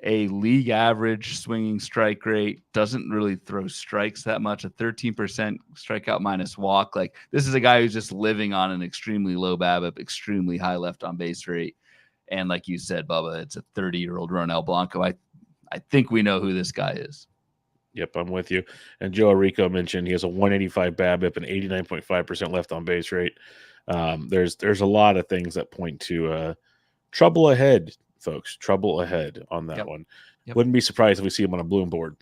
a league average swinging strike rate, doesn't really throw strikes that much, a 13% strikeout minus walk. Like, this is a guy who's just living on an extremely low BABIP, extremely high left on base rate. And like you said, Bubba, it's a 30-year-old Ronel Blanco. I think we know who this guy is. Yep, I'm with you. And Joe Arrico mentioned he has a 185 BABIP and 89.5% left on base rate. There's a lot of things that point to trouble ahead, folks. Trouble ahead on that one. Yep. Wouldn't be surprised if we see him on a Bloom board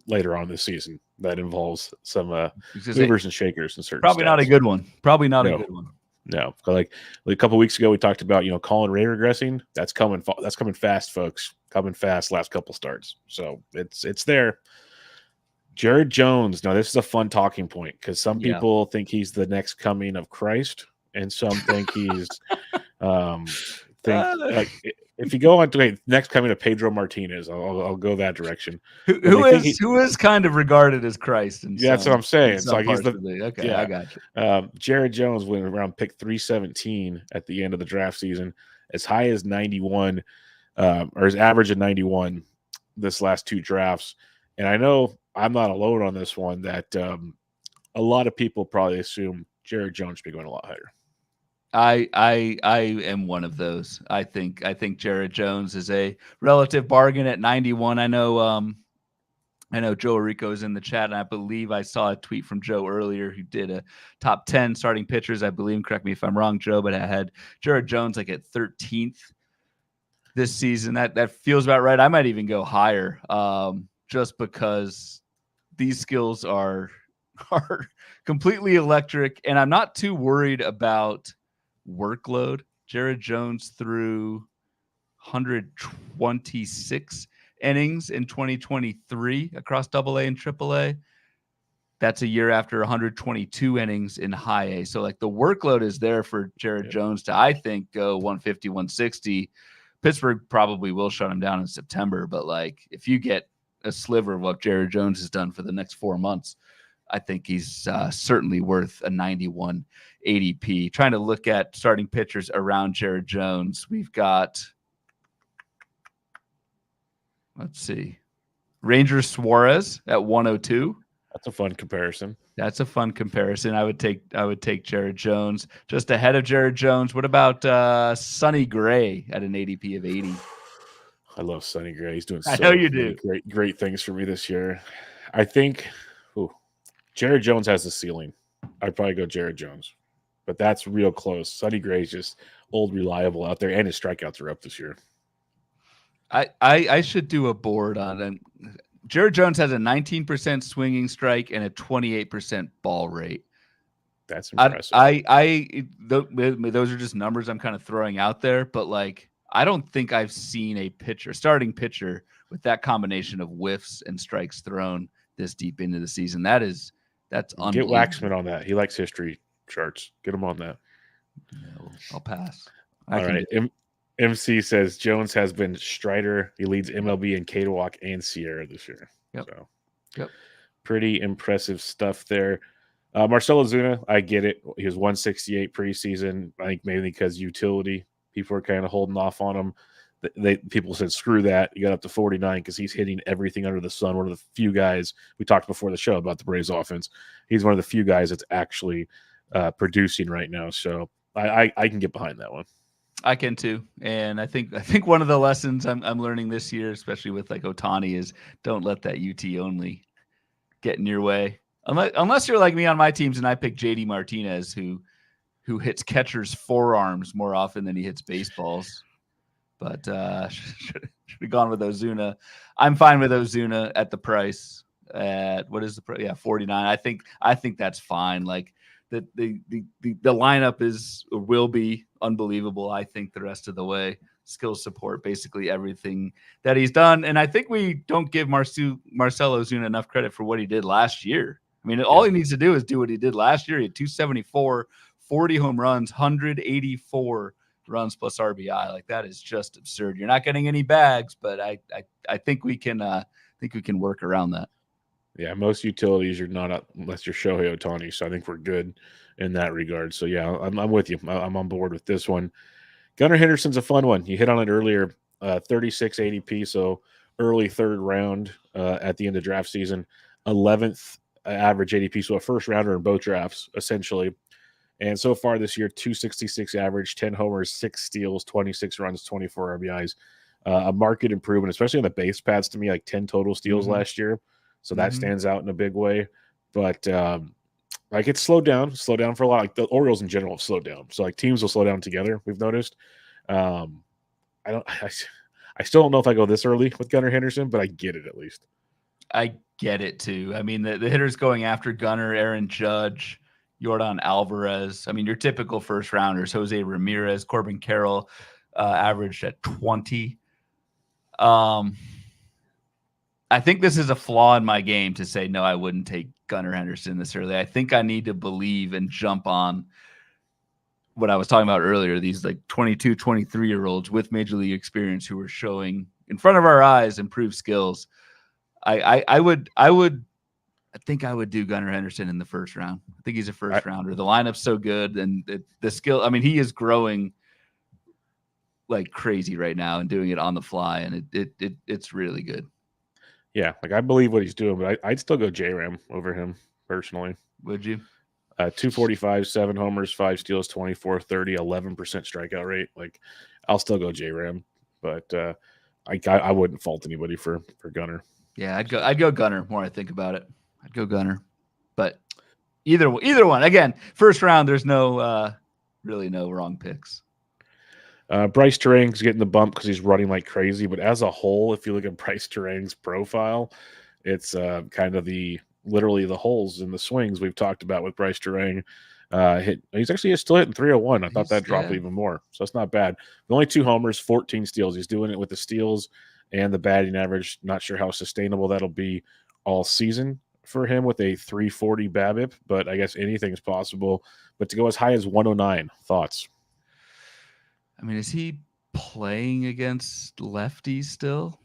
later on this season. That involves some movers and shakers and certain. Probably stats. Not a good one. Probably not a good one. No, like a couple of weeks ago, we talked about Colin Ray regressing. That's coming. That's coming fast, folks. Coming fast. Last couple starts, so it's there. Jared Jones. Now this is a fun talking point because some people think he's the next coming of Christ, and some think he's like. If you go on to next coming to Pedro Martinez, I'll go that direction. Who is kind of regarded as Christ? That's what I'm saying. It's like he's the okay. Yeah. I got you. Jared Jones went around pick 317 at the end of the draft season, as high as 91, or his average of 91 this last 2 drafts. And I know I'm not alone on this one. That a lot of people probably assume Jared Jones should be going a lot higher. I am one of those. I think Jared Jones is a relative bargain at 91. I know Joe Arrico is in the chat, and I believe I saw a tweet from Joe earlier who did a top 10 starting pitchers. I believe, correct me if I'm wrong, Joe, but I had Jared Jones like at 13th this season. That feels about right. I might even go higher, just because these skills are are completely electric, and I'm not too worried about workload. Jared Jones threw 126 innings in 2023 across AA and AAA. That's a year after 122 innings in high A. So like the workload is there for Jared Jones to, I think, go 150, 160. Pittsburgh probably will shut him down in September, but like if you get a sliver of what Jared Jones has done for the next 4 months, I think he's certainly worth a 91 ADP. Trying to look at starting pitchers around Jared Jones. We've got, let's see, Ranger Suarez at 102. That's a fun comparison. That's a fun comparison. I would take Jared Jones just ahead of Jared Jones. What about Sonny Gray at an ADP of 80? I love Sonny Gray. He's doing I know you do. Great things for me this year. I think Jared Jones has the ceiling. I'd probably go Jared Jones, but that's real close. Sonny Gray's just old, reliable out there, and his strikeouts are up this year. I should do a board on it. Jared Jones has a 19% swinging strike and a 28% ball rate. That's impressive. Those are just numbers I'm kind of throwing out there, but like I don't think I've seen a starting pitcher with that combination of whiffs and strikes thrown this deep into the season. That's unbelievable. Get Waxman on that. He likes history charts. Get him on that. No, I'll pass. All right. MC says Jones has been Strider. He leads MLB in K-Walk and Sierra this year. Yep. Pretty impressive stuff there. Marcell Ozuna, I get it. He was 168 preseason. I think mainly because utility. People are kind of holding off on him. People said, screw that. You got up to 49 because he's hitting everything under the sun. One of the few guys, we talked before the show about the Braves offense. He's one of the few guys that's actually producing right now. So I can get behind that one. I can too, and I think one of the lessons I'm learning this year, especially with like Ohtani, is don't let that UT only get in your way. Unless you're like me on my teams, and I pick JD Martinez, who hits catchers' forearms more often than he hits baseballs. But should have gone with Ozuna. I'm fine with Ozuna at the price. At what is the price? Yeah, 49. I think that's fine. Like the lineup will be unbelievable. I think the rest of the way, skill support, basically everything that he's done. And I think we don't give Marcell Ozuna enough credit for what he did last year. I mean, all he needs to do is do what he did last year. He had 274, 40 home runs, 184 runs plus RBI. Like that is just absurd. You're not getting any bags, but I think we can work around that. Yeah, most utilities are not up unless you're Shohei Ohtani, so I think we're good in that regard. So yeah, I'm with you. I'm on board with this one. Gunnar Henderson's a fun one. You hit on it earlier. 36 ADP, so early third round at the end of draft season. 11th average ADP, so a first rounder in both drafts essentially. And so far this year, 266 average, 10 homers, 6 steals, 26 runs, 24 RBIs. A market improvement, especially on the base paths to me, like 10 total steals last year. So that stands out in a big way. But like it's slowed down for a lot. Like the Orioles in general have slowed down. So like teams will slow down together, we've noticed. I still don't know if I go this early with Gunnar Henderson, but I get it at least. I get it too. I mean, the hitters going after Gunnar, Aaron Judge, Yordan Alvarez. I mean, your typical first rounders, Jose Ramirez, Corbin Carroll, averaged at 20. I think this is a flaw in my game to say, no, I wouldn't take Gunnar Henderson this early. I think I need to believe and jump on what I was talking about earlier, these like 22, 23-year-olds with major league experience who are showing in front of our eyes improved skills. I think I would do Gunnar Henderson in the first round. I think he's a first rounder. The lineup's so good, and the skill. I mean, he is growing like crazy right now and doing it on the fly, and it's really good. Yeah, like I believe what he's doing, but I'd still go J-Ram over him personally. Would you? 245, 7 homers, 5 steals, 24, 30, 11% strikeout rate. Like I'll still go J-Ram, but I wouldn't fault anybody for Gunnar. Yeah, I'd go Gunnar. More I think about it, I'd go Gunnar. But either one. Again, first round. There's really no wrong picks. Bryce Terang's getting the bump because he's running like crazy. But as a whole, if you look at Bryce Terang's profile, it's kind of the literally the holes in the swings we've talked about with Bryce Terang. He's actually still hitting 301. I thought that dropped even more, so that's not bad. Only 2 homers, 14 steals. He's doing it with the steals and the batting average. Not sure how sustainable that'll be all season for him with a 340 BABIP, but I guess anything is possible. But to go as high as 109, thoughts? I mean, is he playing against lefties still?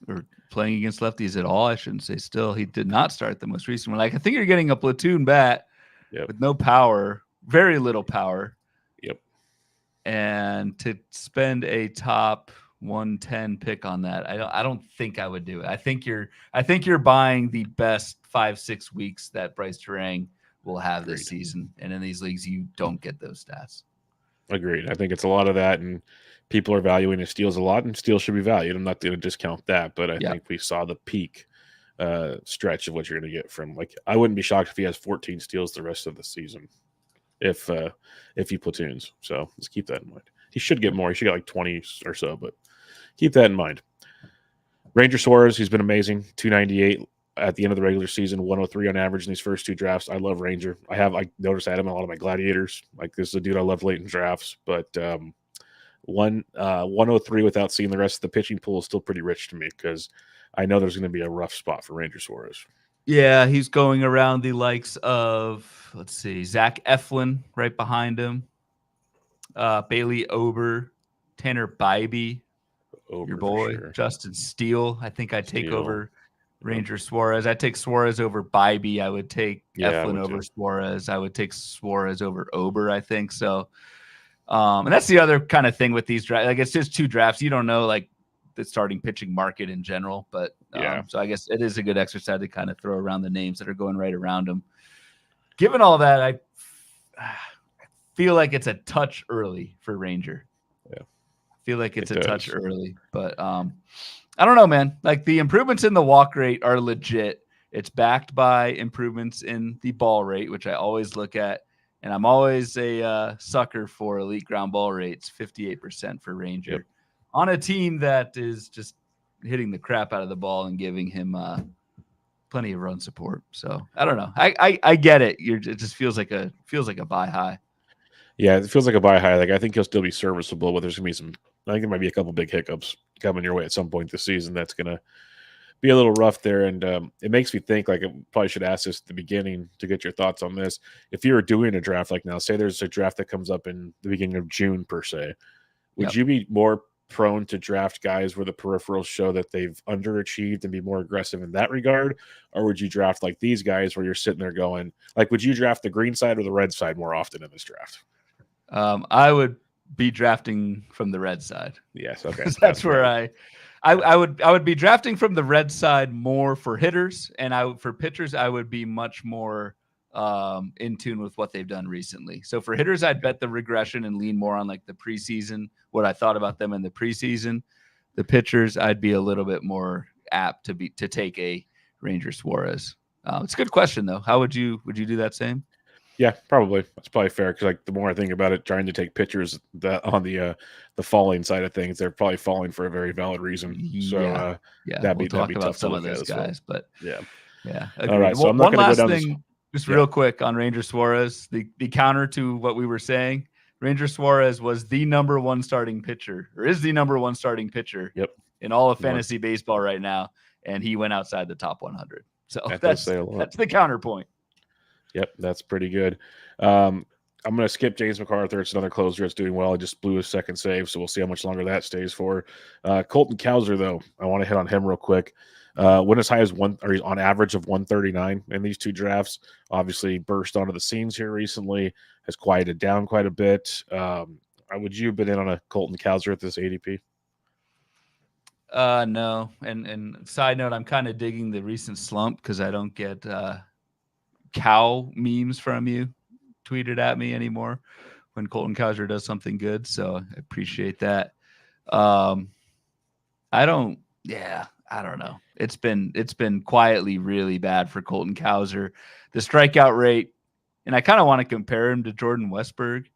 Or playing against lefties at all? I shouldn't say still. He did not start the most recent one. Like, I think you're getting a platoon bat with no power, very little power. Yep. And to spend a top 110 pick on that, I don't think I would do it. I think you're buying the best 5-6 weeks that Bryce Terang will have this season. And in these leagues, you don't get those stats. Agreed. I think it's a lot of that, and people are valuing his steals a lot, and steals should be valued. I'm not going to discount that, but I think we saw the peak stretch of what you're going to get from. Like, I wouldn't be shocked if he has 14 steals the rest of the season, if he platoons. So let's keep that in mind. He should get more. He should get like 20 or so, but keep that in mind. Ranger Suarez, he's been amazing. 298 at the end of the regular season, 103 on average in these first 2 drafts. I love Ranger. I noticed I had him in a lot of my gladiators. Like, this is a dude I love late in drafts, but 103 without seeing the rest of the pitching pool is still pretty rich to me, because I know there's going to be a rough spot for Ranger Suarez. Yeah, he's going around the likes of, let's see, Zach Eflin right behind him, Bailey Ober, Tanner Bybee, your boy, Justin Steele. I think I'd take over Ranger Suarez. I'd take Suarez over Bybee. I would take Eflin over Suarez. I would take Suarez over Ober, I think. So, and that's the other kind of thing with these drafts. Like, it's just 2 drafts. You don't know, like, the starting pitching market in general. But so I guess it is a good exercise to kind of throw around the names that are going right around him. Given all that, I feel like it's a touch early for Ranger. Yeah. I feel like it's a touch early, but I don't know, man. Like, the improvements in the walk rate are legit. It's backed by improvements in the ball rate, which I always look at. And I'm always a sucker for elite ground ball rates, 58% for Ranger, on a team that is just hitting the crap out of the ball and giving him plenty of run support. So I don't know. I get it. It just feels like a buy high. Yeah, it feels like a buy high. Like, I think he'll still be serviceable, but there's gonna be some. I think there might be a couple big hiccups coming your way at some point this season. That's gonna be a little rough there, and it makes me think, like, I probably should ask this at the beginning to get your thoughts on this. If you were doing a draft like now, say there's a draft that comes up in the beginning of June per se, would you be more prone to draft guys where the peripherals show that they've underachieved and be more aggressive in that regard, or would you draft like these guys where you're sitting there going, like, would you draft the green side or the red side more often in this draft? I would be drafting from the red side. Yes, okay. That's where I would be drafting from the red side more for hitters, and for pitchers I would be much more in tune with what they've done recently. So for hitters, I'd bet the regression and lean more on like the preseason, what I thought about them in the preseason. The pitchers, I'd be a little bit more apt to take a Ranger Suarez. It's a good question though. How would you do that same? Yeah, probably. That's probably fair, because like the more I think about it, trying to take pitchers that on the falling side of things, they're probably falling for a very valid reason. So that'd be tough some to of look those at guys, well. but yeah. Agreed. All right, so I'm not one going to last go down thing, just real quick on Ranger Suarez. The counter to what we were saying, Ranger Suarez was the number 1 starting pitcher, or is the number 1 starting pitcher in all of fantasy baseball right now, and he went outside the top 100. So that's the counterpoint. Yep, that's pretty good. I'm going to skip James McArthur. It's another closer that's doing well. He just blew his second save, so we'll see how much longer that stays for. Colton Cowser, though, I want to hit on him real quick. Went as high as he's on average of 139 in these 2 drafts. Obviously, burst onto the scenes here recently, has quieted down quite a bit. Would you have been in on a Colton Cowser at this ADP? No. And side note, I'm kind of digging the recent slump because I don't get cow memes from you tweeted at me anymore when Colton Cowser does something good. So I appreciate that. I don't know. It's been quietly really bad for Colton Cowser. The strikeout rate, and I kind of want to compare him to Jordan Westburg.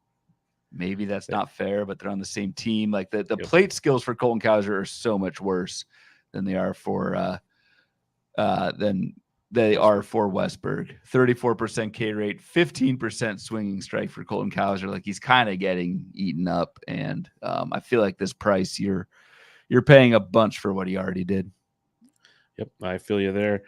Maybe that's not fair, but they're on the same team. Like the plate skills for Colton Cowser are so much worse than they are for than They are for Westburg. 34% K rate, 15% swinging strike for Colton Cowser. Like, he's kind of getting eaten up, and I feel like this price you're paying a bunch for what he already did. Yep, I feel you there.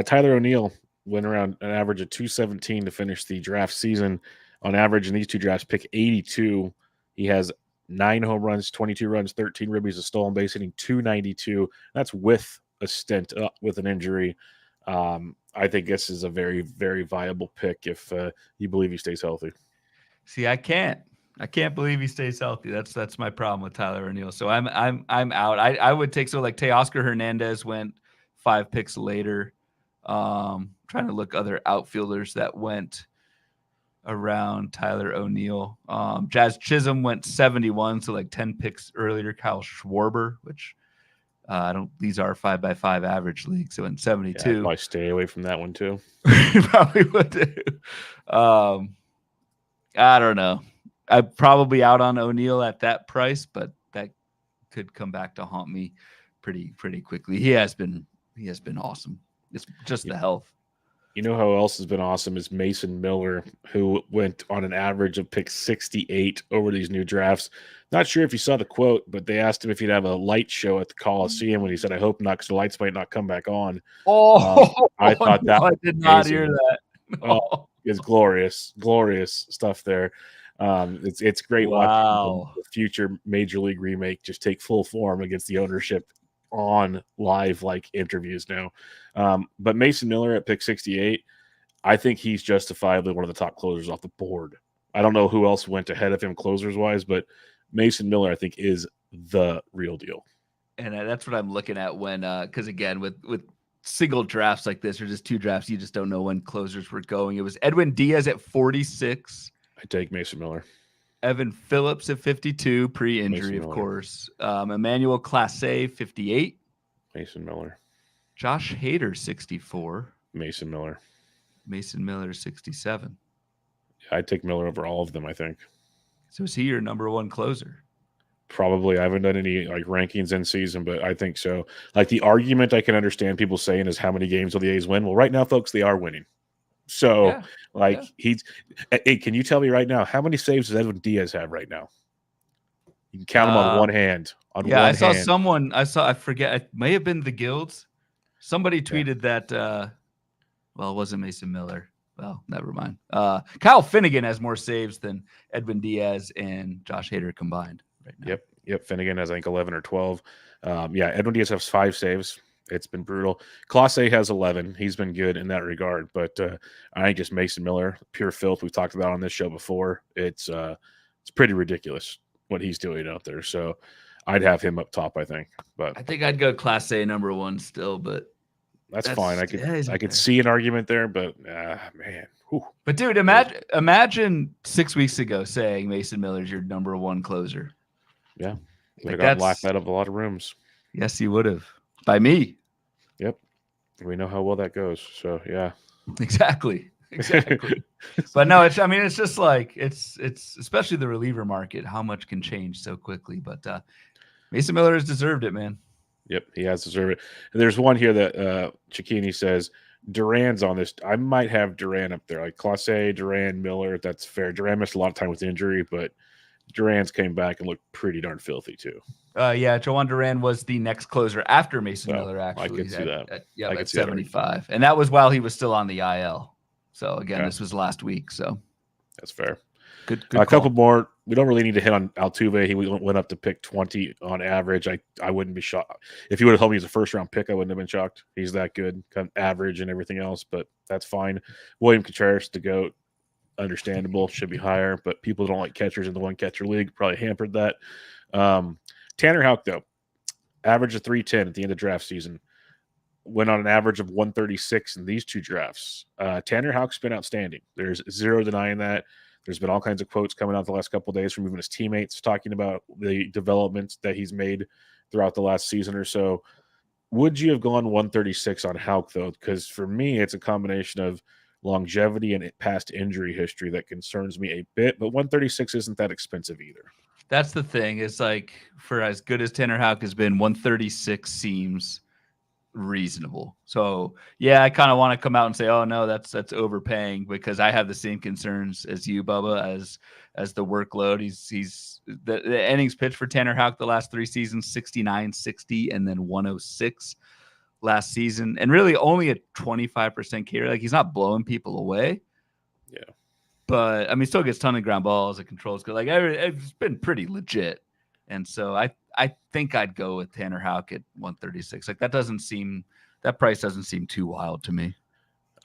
Tyler O'Neill went around an average of 217 to finish the draft season. On average, in these two drafts, pick 82. He has 9 home runs, 22 runs, 13 ribbies, a stolen base, hitting 292. That's with a stint with an injury. I think this is a very, very viable pick if you believe he stays healthy. See, I can't believe he stays healthy. That's my problem with Tyler O'Neill. So I'm out. I would take, so like Teoscar Hernandez went 5 picks later. Trying to look other outfielders that went around Tyler O'Neill. Jazz Chisholm went 71, so like 10 picks earlier. Kyle Schwarber, which these are 5x5 average league, so in 72. Yeah, I'd probably stay away from that one too. Probably would do. I don't know. I'm probably out on O'Neill at that price, but that could come back to haunt me pretty quickly. He has been awesome. It's just the health. You know who else has been awesome is Mason Miller, who went on an average of pick 68 over these new drafts. Not sure if you saw the quote, but they asked him if he'd have a light show at the Coliseum, and he said, "I hope not, because the lights might not come back on." I thought that I did not hear that. Oh, it's glorious stuff there. It's great watching the future Major League remake just take full form against the ownership on live like interviews now. But Mason Miller at pick 68, I think he's justifiably one of the top closers off the board. I don't know who else went ahead of him closers wise, but Mason Miller I think is the real deal. And that's what I'm looking at when because again with single drafts like this or just 2 drafts, you just don't know when closers were going. It was Edwin Diaz at 46. I take Mason Miller. Evan Phillips at 52, pre-injury, of course. Emmanuel Clase, 58. Mason Miller. Josh Hader, 64. Mason Miller. Mason Miller, 67. I'd take Miller over all of them, I think. So is he your number 1 closer? Probably. I haven't done any like rankings in season, but I think so. Like the argument I can understand people saying is how many games will the A's win? Well, right now, folks, they are winning. So, he's. Hey, can you tell me right now how many saves does Edwin Diaz have right now? You can count them on one hand. I saw someone. I forget. It may have been the Guilds. Somebody tweeted that. Well, it wasn't Mason Miller. Well, never mind. Kyle Finnegan has more saves than Edwin Diaz and Josh Hader combined right now. Yep. Finnegan has I think 11 or 12. Edwin Diaz has 5 saves. It's been brutal. Clase has 11. He's been good in that regard, but I think just Mason Miller, pure filth. We've talked about on this show before. It's pretty ridiculous what he's doing out there. So I'd have him up top, I think. But I think I'd go Clase number 1 still, but that's fine. I could see an argument there, but man. Whew. But dude, imagine 6 weeks ago saying Mason Miller's your number 1 closer. Yeah, would have gotten laughed out of a lot of rooms. Yes, you would have. By me. Yep. We know how well that goes. So yeah. Exactly. But no, it's just like it's especially the reliever market, how much can change so quickly. But Mason Miller has deserved it, man. Yep, he has deserved it. And there's one here that Cicchini says Duran's on this. I might have Duran up there. Like Clase, Duran, Miller, that's fair. Duran missed a lot of time with injury, but Duran's came back and looked pretty darn filthy too. Joan Duran was the next closer after Mason Miller, actually. I could see that. At 75. And that was while he was still on the IL. So, again, This was last week. So that's fair. Good a couple more. We don't really need to hit on Altuve. He went up to pick 20 on average. I wouldn't be shocked. If you would have told me he's a first-round pick, I wouldn't have been shocked. He's that good, kind of average and everything else, but that's fine. William Contreras, the GOAT, understandable, should be higher, but people don't like catchers in the one-catcher league. Probably hampered that. Tanner Houck, though, average of 310 at the end of draft season. Went on an average of 136 in these 2 drafts. Tanner Houck's been outstanding. There's zero denying that. There's been all kinds of quotes coming out the last couple of days from even his teammates talking about the developments that he's made throughout the last season or so. Would you have gone 136 on Houck, though? Because for me, it's a combination of longevity and past injury history that concerns me a bit, but 136 isn't that expensive either. That's the thing. It's like, for as good as Tanner Houck has been, 136 seems reasonable. So yeah, I kind of want to come out and say, oh no, that's overpaying, because I have the same concerns as you, Bubba, as the workload. He's the innings pitched for Tanner Houck the last 3 seasons, 69, 60, and then 106 last season, and really only a 25% K rate. Like, he's not blowing people away. Yeah. But I mean, still gets a ton of ground balls. It controls good. Like, it's been pretty legit. And so I think I'd go with Tanner Houck at 136. Like, that price doesn't seem too wild to me.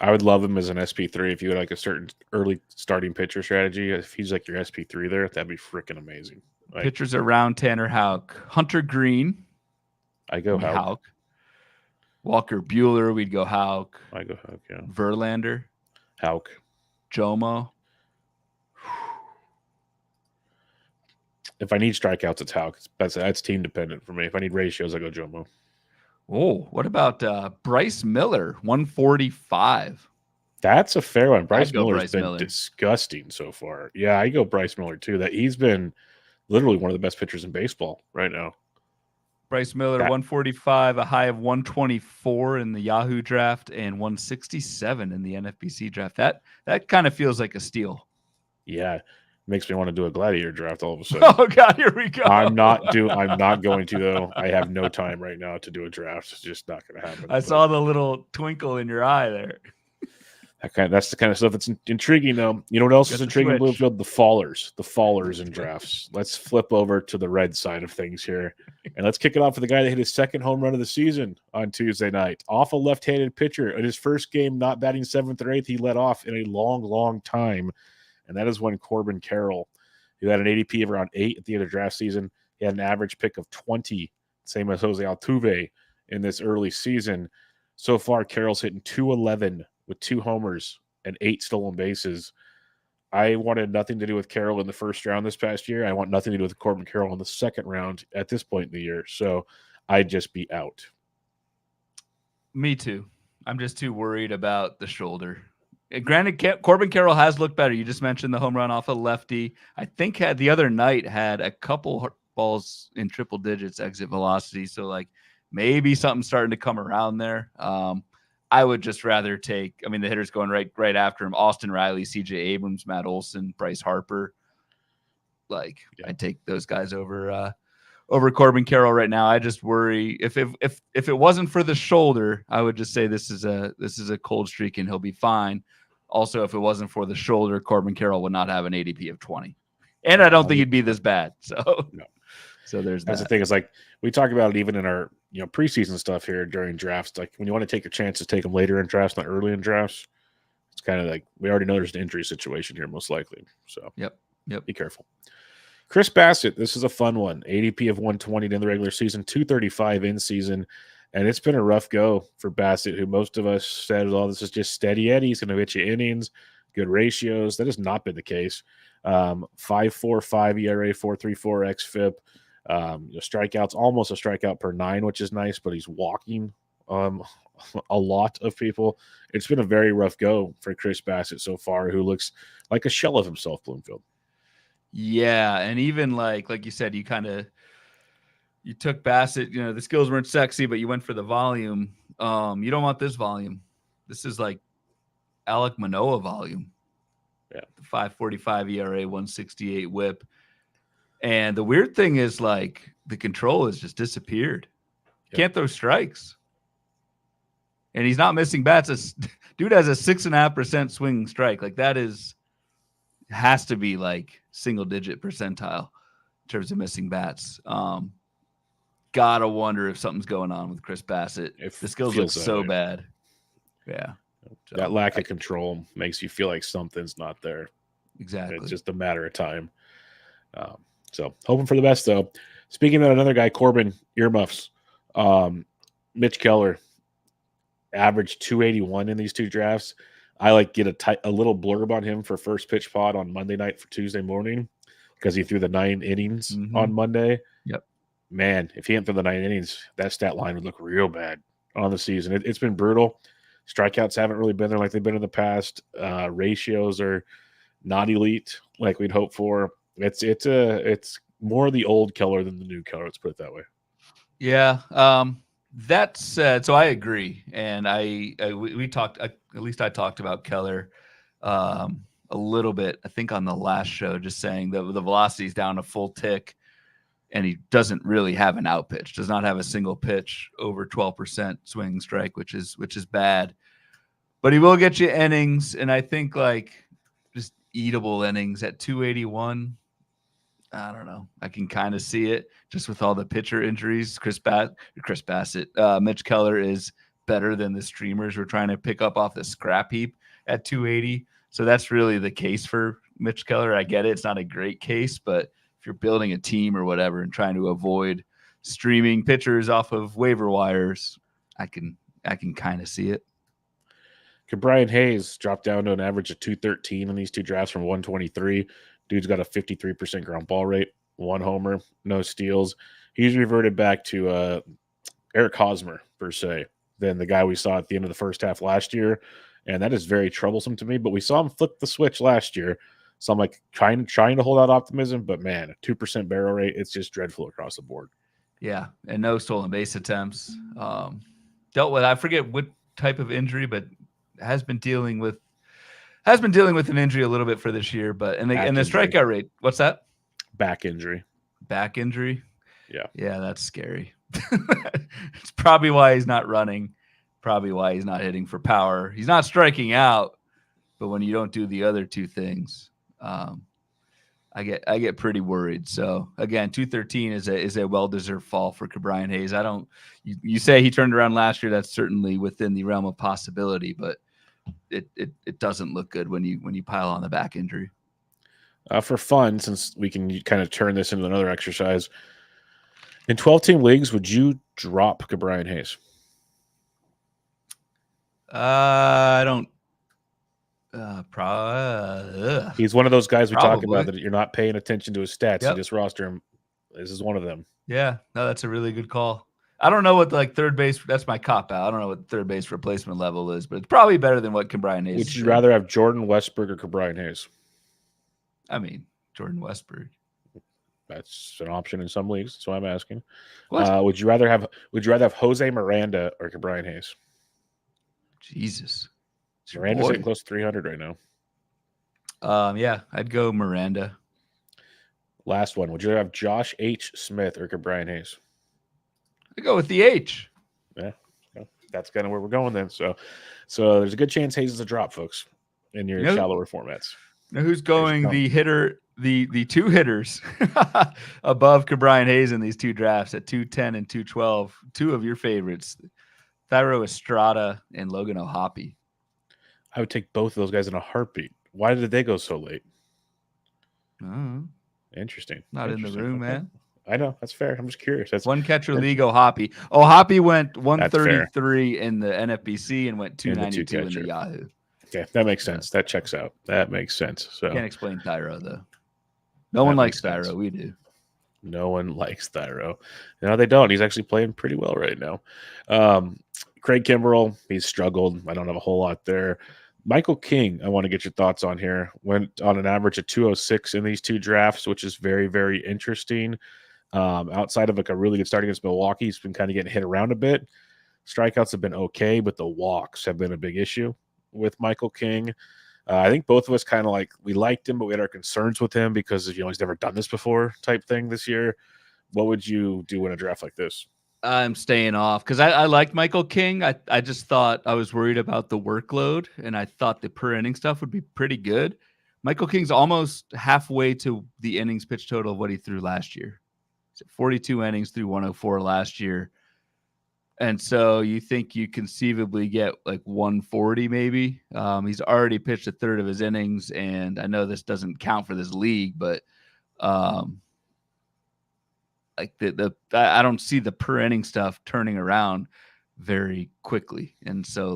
I would love him as an SP3 if you had like a certain early starting pitcher strategy. If he's like your SP3 there, that'd be freaking amazing. Like, pitchers around Tanner Houck: Hunter Green. I go Houck. Walker Buehler, we'd go Houck. I go Houck, yeah. Verlander. Houck. Jomo. If I need strikeouts, it's Houck. That's team dependent for me. If I need ratios, I go Jomo. Oh, what about Bryce Miller, 145? That's a fair one. Bryce Miller's been disgusting so far. Yeah, I go Bryce Miller too. That he's been literally one of the best pitchers in baseball right now. Bryce Miller, 145, a high of 124 in the Yahoo draft and 167 in the NFBC draft. That kind of feels like a steal. Yeah. Makes me want to do a gladiator draft all of a sudden. Oh God, here we go. I'm not going to, though. I have no time right now to do a draft. It's just not going to happen. I saw the little twinkle in your eye there. That's the kind of stuff that's intriguing, though. You know what else is intriguing, Bloomfield? The fallers in drafts. Let's flip over to the red side of things here, and let's kick it off with the guy that hit his second home run of the season on Tuesday night. Off a left-handed pitcher. In his first game, not batting 7th or 8th, he led off in a long, long time. And that is when Corbin Carroll, who had an ADP of around 8 at the end of draft season, he had an average pick of 20, same as Jose Altuve in this early season. So far, Carroll's hitting .211 with 2 homers and 8 stolen bases. I wanted nothing to do with Carroll in the first round this past year. I want nothing to do with Corbin Carroll in the second round at this point in the year. So I'd just be out. Me too. I'm just too worried about the shoulder. Granted, Corbin Carroll has looked better. You just mentioned the home run off a lefty. I think the other night had a couple balls in triple digits exit velocity. So like maybe something's starting to come around there. I would just rather take, the hitters going right after him: Austin Riley, CJ Abrams, Matt Olson, Bryce Harper. I'd take those guys over Corbin Carroll right now. I just worry if it wasn't for the shoulder, I would just say this is a cold streak and he'll be fine. Also, if it wasn't for the shoulder, Corbin Carroll would not have an ADP of 20, and I don't think he'd be this bad. So no. So that's the thing. Is like we talk about it even in our preseason stuff here during drafts. Like when you want to take your chances, take them later in drafts, not early in drafts. It's kind of like we already know there's an injury situation here, most likely. So yep, be careful. Chris Bassett, this is a fun one. ADP of 120 in the regular season, 235 in season, and it's been a rough go for Bassett, who most of us said, "Oh, this is just steady Eddie. He's going to hit you innings, good ratios." That has not been the case. 5.45 ERA, 4.34 xFIP. Strikeouts, almost a strikeout per 9, which is nice, but he's walking a lot of people. It's been a very rough go for Chris Bassett so far, who looks like a shell of himself, Bloomfield. Yeah, and even like you said, you took Bassett, the skills weren't sexy, but you went for the volume. You don't want this volume. This is like Alek Manoah volume. Yeah. 5.45 ERA, 168 whip. And the weird thing is like the control has just disappeared. Yep. Can't throw strikes. And he's not missing bats. Dude has a 6.5% swing strike. Like that has to be like single digit percentile in terms of missing bats. Gotta wonder if something's going on with Chris Bassett. If the skills look so bad. Yeah. So, that lack of control makes you feel like something's not there. Exactly. It's just a matter of time. So hoping for the best, though. Speaking of another guy, Corbin, earmuffs. Mitch Keller averaged 281 in these 2 drafts. I get a little blurb on him for first pitch pod on Monday night for Tuesday morning because he threw the 9 innings on Monday. Yep. Man, if he hadn't thrown the 9 innings, that stat line would look real bad on the season. It's been brutal. Strikeouts haven't really been there like they've been in the past. Ratios are not elite like we'd hope for. It's more the old Keller than the new Keller. Let's put it that way. Yeah. That said, so I agree, and we talked. At least I talked about Keller a little bit. I think on the last show, just saying that the velocity is down a full tick, and he doesn't really have an out pitch. Does not have a single pitch over 12% swing strike, which is bad. But he will get you innings, and I think like just eatable innings at 281. I don't know. I can kind of see it just with all the pitcher injuries. Chris Bassett, Mitch Keller is better than the streamers we're trying to pick up off the scrap heap at 280. So that's really the case for Mitch Keller. I get it. It's not a great case, but if you're building a team or whatever and trying to avoid streaming pitchers off of waiver wires, I can kind of see it. Brian Hayes dropped down to an average of 213 in these two drafts from 123. Dude's got a 53% ground ball rate, 1 homer, no steals. He's reverted back to Eric Hosmer, per se, than the guy we saw at the end of the first half last year. And that is very troublesome to me. But we saw him flip the switch last year. So I'm like trying to hold out optimism. But, man, a 2% barrel rate, it's just dreadful across the board. Yeah, and no stolen base attempts. Dealt with, I forget what type of injury, but has been dealing with an injury a little bit for this year, but and the strikeout rate. What's that? Back injury. Yeah, that's scary. It's probably why he's not running. Probably why he's not hitting for power. He's not striking out, but when you don't do the other two things, I get pretty worried. So again, 213 is a well-deserved fall for Brian Hayes. You say he turned around last year. That's certainly within the realm of possibility, but it doesn't look good when you pile on the back injury. For fun, since we can kind of turn this into another exercise, in 12-team leagues, would you drop Brian Hayes? I don't. He's one of those guys we Probably. talk about that you're not paying attention to his stats. Yep. You just roster him. This is one of them. Yeah, no, that's a really good call. I don't know what third base. That's my cop out. I don't know what third base replacement level is, but it's probably better than what Brian Hayes. Would you rather have Jordan Westburg or Brian Hayes? I mean, Jordan Westburg. That's an option in some leagues. That's why I'm asking. Would you rather have Jose Miranda or Brian Hayes? Jesus, Miranda's getting close to 300 right now. Yeah, I'd go Miranda. Last one. Would you rather have Josh H. Smith or Brian Hayes? I go with the H. Yeah, that's kind of where we're going then. So there's a good chance Hayes is a drop, folks, in your shallower formats. Now who's going the hitter, the two hitters above Brian Hayes in these two drafts at 210 and 212? Two of your favorites, Thairo Estrada and Logan O'Hoppe. I would take both of those guys in a heartbeat. Why did they go so late? Interesting. Not in the room, man. I know. That's fair. I'm just curious. That's one catcher league, O'Hoppe. O'Hoppe went 133 in the NFBC and went 292 in the Yahoo. Okay, that makes sense. That checks out. That makes sense. So can't explain Thairo, though. No one likes Thairo. We do. No one likes Thairo. No, they don't. He's actually playing pretty well right now. Craig Kimbrell, he's struggled. I don't have a whole lot there. Michael King, I want to get your thoughts on here. Went on an average of 206 in these two drafts, which is very, very interesting. Outside of a really good start against Milwaukee, he's been kind of getting hit around a bit. Strikeouts have been okay, but the walks have been a big issue with Michael King. I think both of us kind of we liked him, but we had our concerns with him because he's never done this before type thing this year. What would you do in a draft like this? I'm staying off because I liked Michael King. I just thought I was worried about the workload, and I thought the per inning stuff would be pretty good. Michael King's almost halfway to the innings pitch total of what he threw last year. 42 innings through 104 last year. And so you think you conceivably get 140 maybe. He's already pitched a third of his innings, and I know this doesn't count for this league, but I don't see the per inning stuff turning around very quickly. And so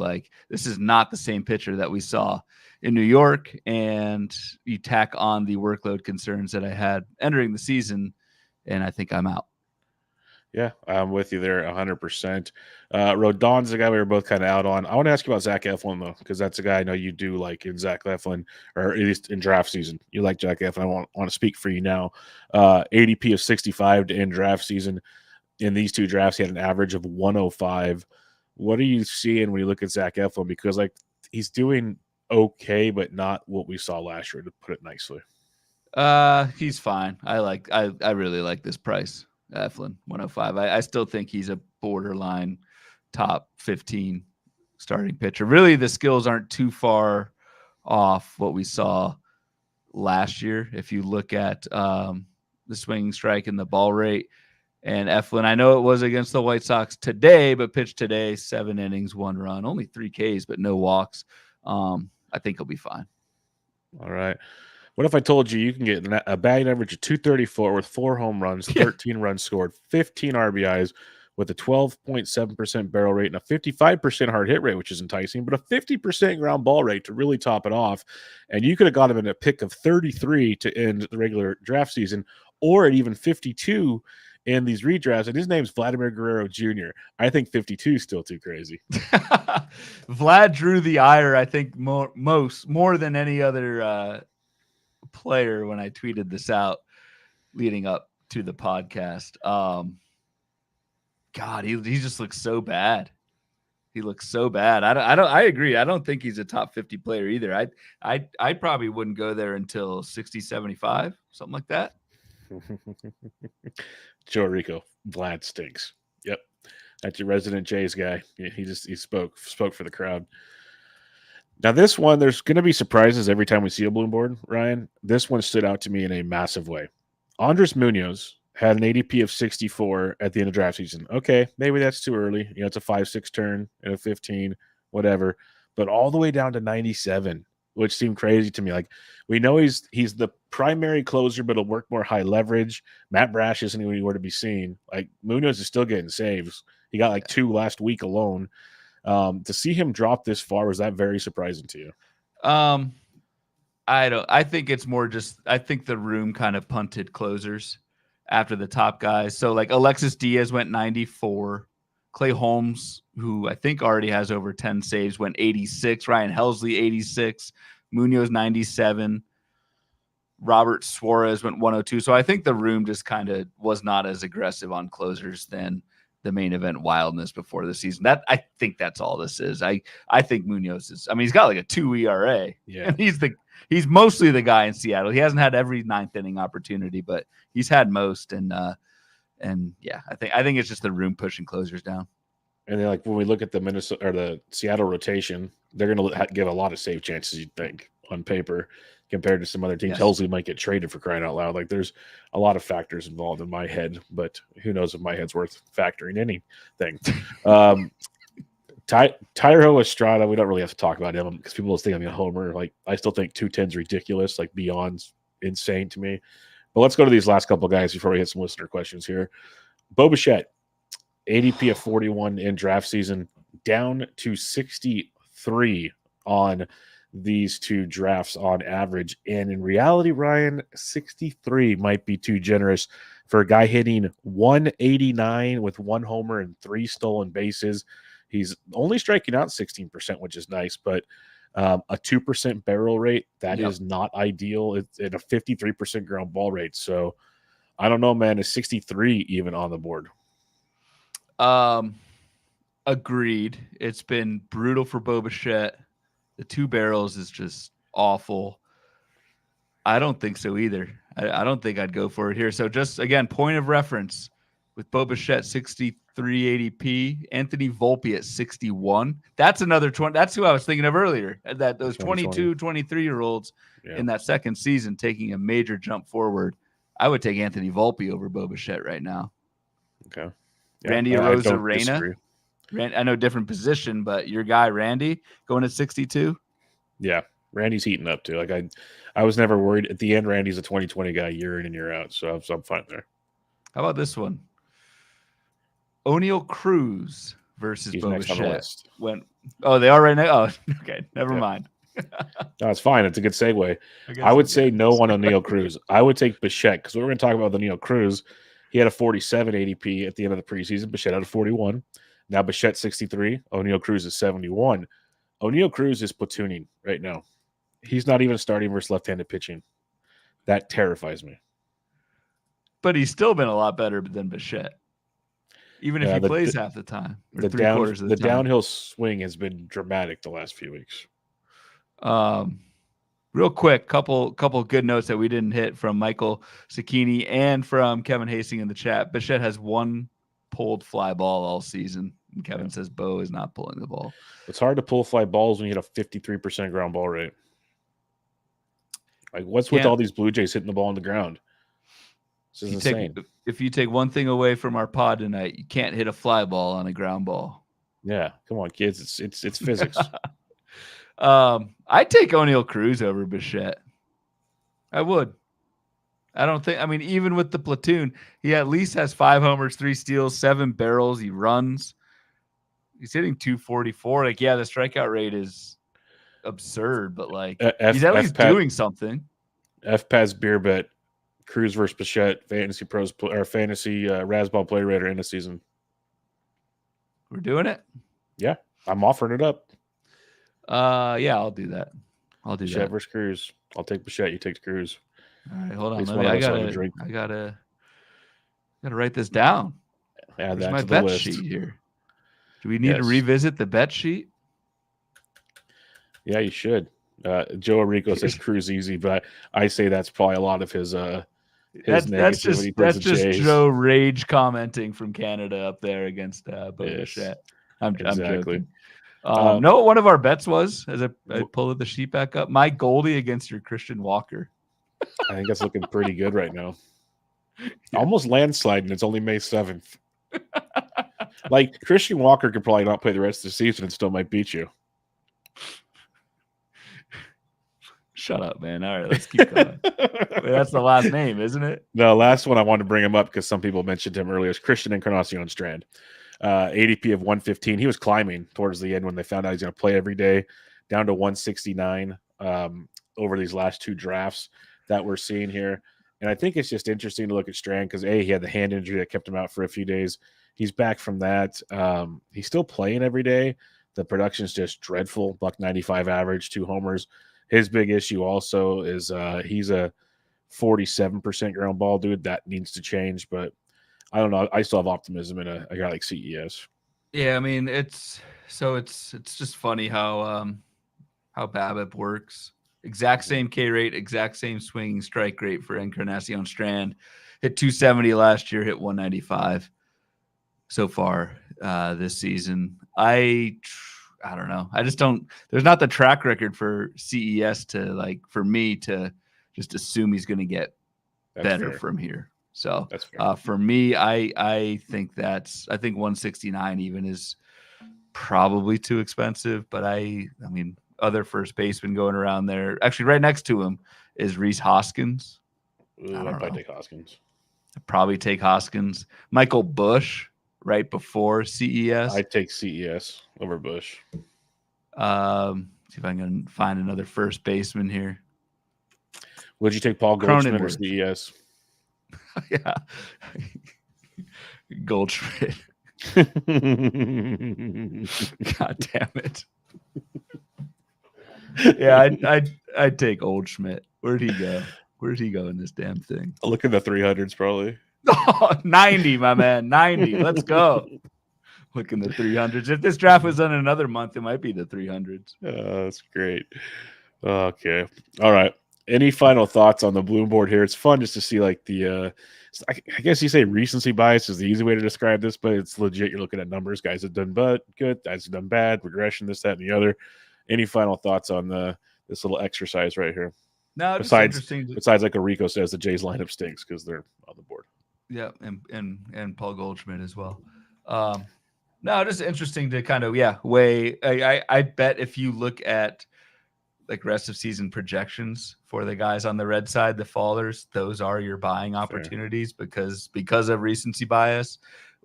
this is not the same pitcher that we saw in New York, and you tack on the workload concerns that I had entering the season, and I think I'm out. Yeah, I'm with you there 100%. Rodon's the guy we were both kind of out on. I want to ask you about Zach Eflin, though, because that's a guy I know you do like in Zach Eflin, or at least in draft season. You like Zach Eflin. I want to speak for you now. ADP of 65 to end draft season. in these two drafts, he had an average of 105. What are you seeing when you look at Zach Eflin? Because like he's doing okay, but not what we saw last year, to put it nicely. He's fine. I really like this price. Eflin 105. I still think he's a borderline top 15 starting pitcher. Really, the skills aren't too far off what we saw last year. If you look at the swinging strike and the ball rate, and Eflin, I know it was against the White Sox today, but pitched today, 7 innings, 1 run, only 3 Ks, but no walks. I think he'll be fine. All right. What if I told you can get a batting average of 234 with 4 home runs, 13 runs scored, 15 RBIs with a 12.7% barrel rate and a 55% hard hit rate, which is enticing, but a 50% ground ball rate to really top it off. And you could have got him in a pick of 33 to end the regular draft season, or at even 52 in these redrafts. And his name's Vladimir Guerrero Jr. I think 52 is still too crazy. Vlad drew the ire, I think, more than any other player when I tweeted this out leading up to the podcast. God, he just looks so bad. He looks so bad. I agree. I don't think he's a top 50 player either. I probably wouldn't go there until 60, 75, something like that. Joe Rico, Vlad stinks. Yep. That's your resident Jays guy. He spoke for the crowd. Now, this one, there's going to be surprises every time we see a Bloom board, Ryan. This one stood out to me in a massive way. Andres Munoz had an ADP of 64 at the end of draft season. Okay, maybe that's too early. It's a 5-6 turn and a 15, whatever. But all the way down to 97, which seemed crazy to me. Like, we know he's the primary closer, but he'll work more high leverage. Matt Brash isn't anywhere to be seen. Like, Munoz is still getting saves. He got like 2 last week alone. To see him drop this far, was that very surprising to you? I think it's more just, I think the room kind of punted closers after the top guys. So like Alexis Diaz went 94. Clay Holmes, who I think already has over 10 saves, went 86. Ryan Helsley, 86. Munoz, 97. Robert Suarez went 102. So I think the room just kind of was not as aggressive on closers than the main event wildness before the season. That I think that's all this is. I think Munoz is, I mean, he's got like a 2 ERA. Yeah. And he's mostly the guy in Seattle. He hasn't had every 9th inning opportunity, but he's had most. And yeah, I think it's just the room pushing closers down. And then, like, when we look at the Minnesota or the Seattle rotation, they're going to give a lot of save chances, you'd think, on paper, compared to some other teams. Yes. Helsley might get traded, for crying out loud. Like, there's a lot of factors involved in my head, but who knows if my head's worth factoring anything. Tyro Estrada, we don't really have to talk about him because people think I'm a homer. Like, I still think 210's ridiculous, like beyond insane to me. But let's go to these last couple guys before we hit some listener questions here. Bo Bichette, ADP of 41 in draft season, down to 63 on these 2 drafts on average. And in reality, Ryan, 63 might be too generous for a guy hitting 189 with 1 homer and 3 stolen bases. He's only striking out 16%, which is nice, but a 2% barrel rate, that is not ideal. It's at a 53% ground ball rate. So I don't know, man. Is 63 even on the board? Agreed. It's been brutal for Bo Bichette. The 2 barrels is just awful. I don't think so either. I don't think I'd go for it here. So just, again, point of reference with Bo Bichette, 63 ADP, Anthony Volpe at 61. That's another 20. That's who I was thinking of earlier, that those 22, 23-year-olds in that second season taking a major jump forward. I would take Anthony Volpe over Bo Bichette right now. Okay. Yeah, Randy Arozarena. I know different position, but your guy Randy going at 62. Yeah, Randy's heating up too. Like I was never worried. At the end, Randy's a 2020 guy, year in and year out, so I'm fine there. How about this one? O'Neal Cruz versus Bo Bichette. They are right now. Oh, okay, never mind. No, it's fine. It's a good segue. I would say no on O'Neal Cruz. I would take Bichette because we're going to talk about O'Neal Cruz. He had a 47 ADP at the end of the preseason. Bichette had a 41. Now Bichette 63. O'Neal Cruz is 71. O'Neal Cruz is platooning right now. He's not even starting versus left-handed pitching. That terrifies me. But he's still been a lot better than Bichette. even if he plays half the time or the three-quarters of the time. downhill swing has been dramatic the last few weeks. Real quick, couple good notes that we didn't hit from Michael Cicchini and from Kevin Hastings in the chat. Bichette has one pulled fly ball all season, and Kevin says Bo is not pulling the ball. It's hard to pull fly balls when you hit a 53% ground ball rate. Like, what's with all these Blue Jays hitting the ball on the ground? This is insane. If you take one thing away from our pod tonight, you can't hit a fly ball on a ground ball. Yeah, come on, kids. It's physics. I'd take O'Neal Cruz over Bichette. I would. I don't think. I mean, even with the platoon, he at least has 5 homers, 3 steals, 7 barrels. He runs. He's hitting 244. Like, yeah, the strikeout rate is absurd, but like he's at least doing something. FPAS beer bet. Cruz versus Bichette, fantasy pros or fantasy Razzball play rater in a season. We're doing it. Yeah, I'm offering it up. Yeah, I'll do that. Bichette versus Cruz. I'll take Bichette. You take Cruz. All right, hold on. I gotta write this down. Add Where's that my to the bet list. sheet here? Do we need to revisit the bet sheet? Yeah, you should. Joe Arrico says Cruz easy, but I say that's probably a lot of his that's just Joe Rage commenting from Canada up there against Bichette. I'm joking. Know what one of our bets was as I pull the sheet back up? My Goldie against your Christian Walker. I think that's looking pretty good right now. Almost landsliding. It's only May 7th. Like, Christian Walker could probably not play the rest of the season and still might beat you. Shut up, man. All right, let's keep going. Wait, that's the last name, isn't it? The last one I wanted to bring him up because some people mentioned him earlier is Christian Encarnacion Strand. ADP of 115. He was climbing towards the end when they found out he's going to play every day, down to 169 over these last 2 drafts that we're seeing here. And I think it's just interesting to look at Strand because, he had the hand injury that kept him out for a few days. He's back from that. He's still playing every day. The production is just dreadful. $195 average, 2 homers. His big issue also is he's a 47% ground ball dude. That needs to change, but I don't know. I still have optimism in a guy like CES. Yeah, I mean it's just funny how BABIP works. Exact same K rate, exact same swinging strike rate for Encarnacion Strand. Hit 270 last year, hit 195 so far this season. I don't know. I just don't. There's not the track record for CES for me to just assume he's going to get better from here. So for me, I think 169 even is probably too expensive. But I mean, other first baseman going around there. Actually, right next to him is Rhys Hoskins. I'd probably take Hoskins. I'd probably take Hoskins. Michael Busch. Right before CES. I'd take CES over Busch. See if I can find another first baseman here. Would you take Paul Goldschmidt or CES? Yeah. Goldschmidt. God damn it. Yeah, I'd take Goldschmidt. Where'd he go? Where'd he go in this damn thing? Look at the 300s probably. Oh, 90, my man. 90. Let's go. Look in the 300s. If this draft was done in another month, it might be the 300s. That's great. Okay. All right. Any final thoughts on the Bloom board here? It's fun just to see like the I guess you say recency bias is the easy way to describe this, but it's legit. You're looking at numbers. Guys have done good, guys have done bad, regression, this, that, and the other. Any final thoughts on this little exercise right here? No, besides like Arrico says, the Jays lineup stinks because they're on the board. Yeah, and Paul Goldschmidt as well. No, just interesting to kind of weigh. I bet if you look at like rest of season projections for the guys on the red side, the fallers, those are your buying opportunities because of recency bias.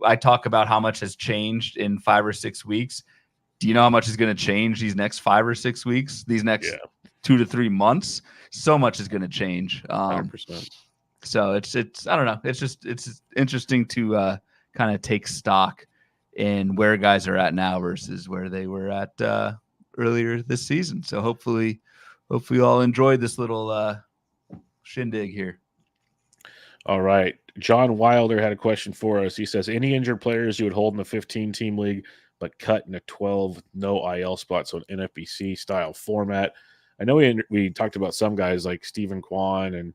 I talk about how much has changed in 5 or 6 weeks. Do you know how much is going to change these next 5 or 6 weeks? These next 2 to 3 months? So much is going to change. 100%. So it's I don't know. It's interesting to kind of take stock in where guys are at now versus where they were at earlier this season. So hopefully you all enjoyed this little shindig here. All right. John Wilder had a question for us. He says, any injured players you would hold in a 15-team league but cut in a 12 no IL spot, so an NFBC style format. I know we talked about some guys like Stephen Kwan and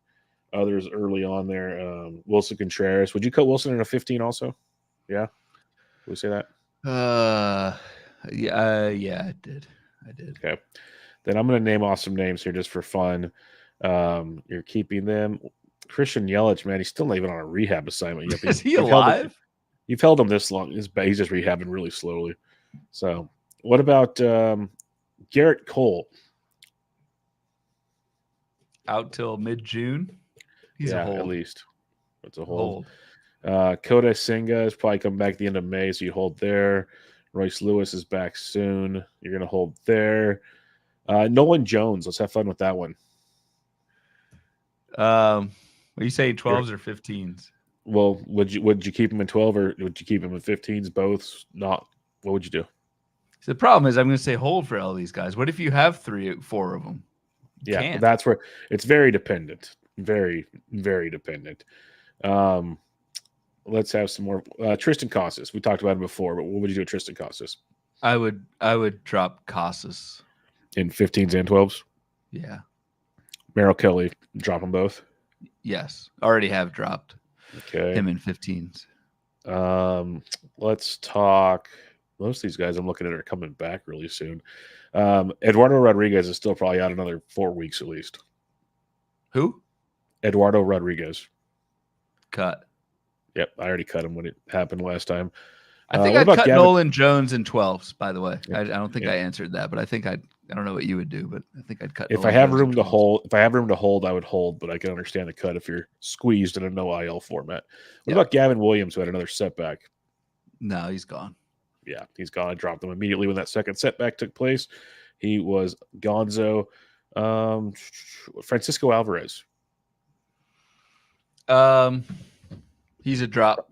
others early on there. Wilson Contreras. Would you cut Wilson in a 15 also? Yeah? Would we say that? Yeah, I did. Okay. Then I'm going to name off some names here just for fun. You're keeping them. Christian Yelich, man, he's still not even on a rehab assignment yet. Is he alive? You've held him this long. He's just rehabbing really slowly. So, what about Garrett Cole? Out till mid-June? He's a hold. At least. It's a hold. Kota Senga is probably coming back at the end of May, so you hold there. Royce Lewis is back soon. You're going to hold there. Nolan Jones. Let's have fun with that one. Are you saying 12s or 15s? Well, would you keep him in 12 or would you keep him in 15s? Both? Not. What would you do? So the problem is I'm going to say hold for all these guys. What if you have 3-4 of them? That's where it's very dependent. Very, very dependent. Let's have some more. Tristan Casas. We talked about him before, but what would you do with Tristan Casas? I would drop Casas in 15s and 12s. Yeah. Merrill Kelly, drop them both. Yes, already have dropped. Okay. Him in 15s. Let's talk. Most of these guys I'm looking at are coming back really soon. Eduardo Rodriguez is still probably out another 4 weeks at least. Who? Eduardo Rodriguez. Cut. Yep, I already cut him when it happened last time. I think I'd cut Nolan Jones in 12s, by the way. Yeah. I don't think I answered that, but I think I don't know what you would do, but I think I'd cut. If I have room to hold, I would hold, but I can understand the cut if you're squeezed in a no IL format. What about Gavin Williams, who had another setback? No, he's gone. Yeah, he's gone. I dropped him immediately when that second setback took place. He was gonzo. Francisco Alvarez. He's a drop.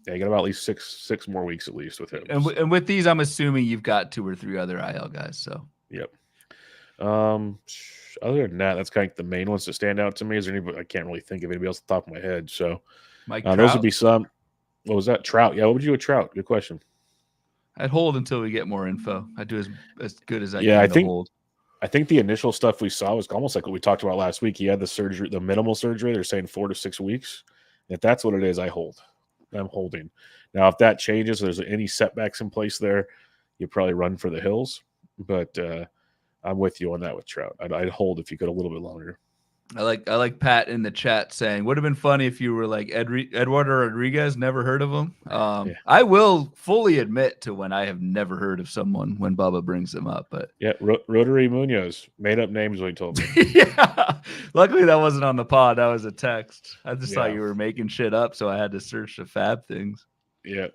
Yeah, you got about at least six more weeks at least with him. And with these, I'm assuming you've got 2 or 3 other IL guys. So yep. Other than that, that's kind of the main ones that stand out to me. Is there anybody? I can't really think of anybody else at the top of my head. So those would be some. What was that? Trout. Yeah, what would you do with Trout? Good question. I'd hold until we get more info. I'd do as good as I can. I think the initial stuff we saw was almost like what we talked about last week. He had the surgery, the minimal surgery. They're saying 4 to 6 weeks. If that's what it is, I'm holding. Now, if that changes, there's any setbacks in place there, you probably run for the hills. But I'm with you on that with Trout. I'd hold if you could a little bit longer. I like Pat in the chat saying, would have been funny if you were like Eduardo Rodriguez, never heard of him. I will fully admit to when I have never heard of someone when Bubba brings them up. But yeah, Rotary Munoz made up names when he told me. Yeah, luckily that wasn't on the pod. That was a text. I just thought you were making shit up, so I had to search the fab things. Yeah,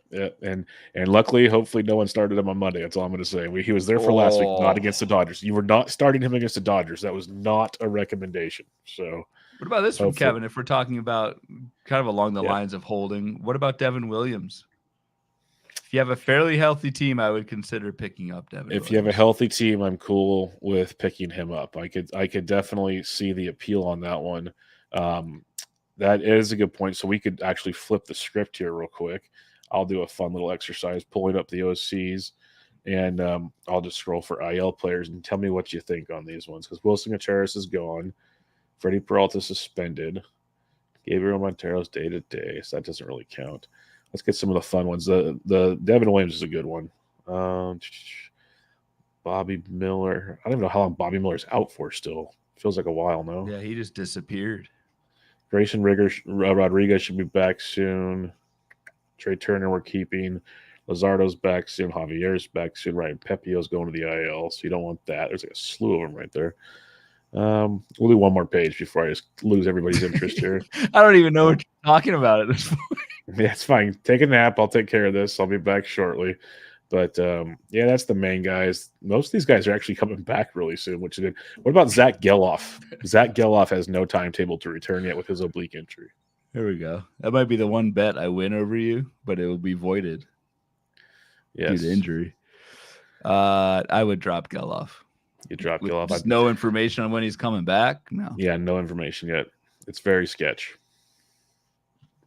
and luckily, hopefully, no one started him on Monday. That's all I'm going to say. He was there for last week, not against the Dodgers. You were not starting him against the Dodgers. That was not a recommendation. So, what about this from Kevin? If we're talking about kind of along the lines of holding, what about Devin Williams? If you have a fairly healthy team, I would consider picking up Devin. If you have a healthy team, I'm cool with picking him up. I could definitely see the appeal on that one. That is a good point. So we could actually flip the script here real quick. I'll do a fun little exercise pulling up the OCs, and I'll just scroll for IL players and tell me what you think on these ones. Because Wilson Contreras is gone. Freddie Peralta suspended. Gabriel Montero's day-to-day, so that doesn't really count. Let's get some of the fun ones. The Devin Williams is a good one. Bobby Miller. I don't even know how long Bobby Miller's out for still. Feels like a while, no? Yeah, he just disappeared. Grayson Rodriguez should be back soon. Trey Turner we're keeping. Lazardo's back soon. Javier's back soon. Ryan Pepio's going to the IL, so you don't want that. There's like a slew of them right there. We'll do one more page before I just lose everybody's interest here. I don't even know what you're talking about at this point. Yeah, it's fine. Take a nap. I'll take care of this. I'll be back shortly. But, yeah, that's the main guys. Most of these guys are actually coming back really soon, which is good. What about Zach Geloff? Zach Geloff has no timetable to return yet with his oblique injury. There we go. That might be the one bet I win over you, but it will be voided due to injury. I would drop Geloff. You drop Geloff. Just no information on when he's coming back? No. Yeah, no information yet. It's very sketch.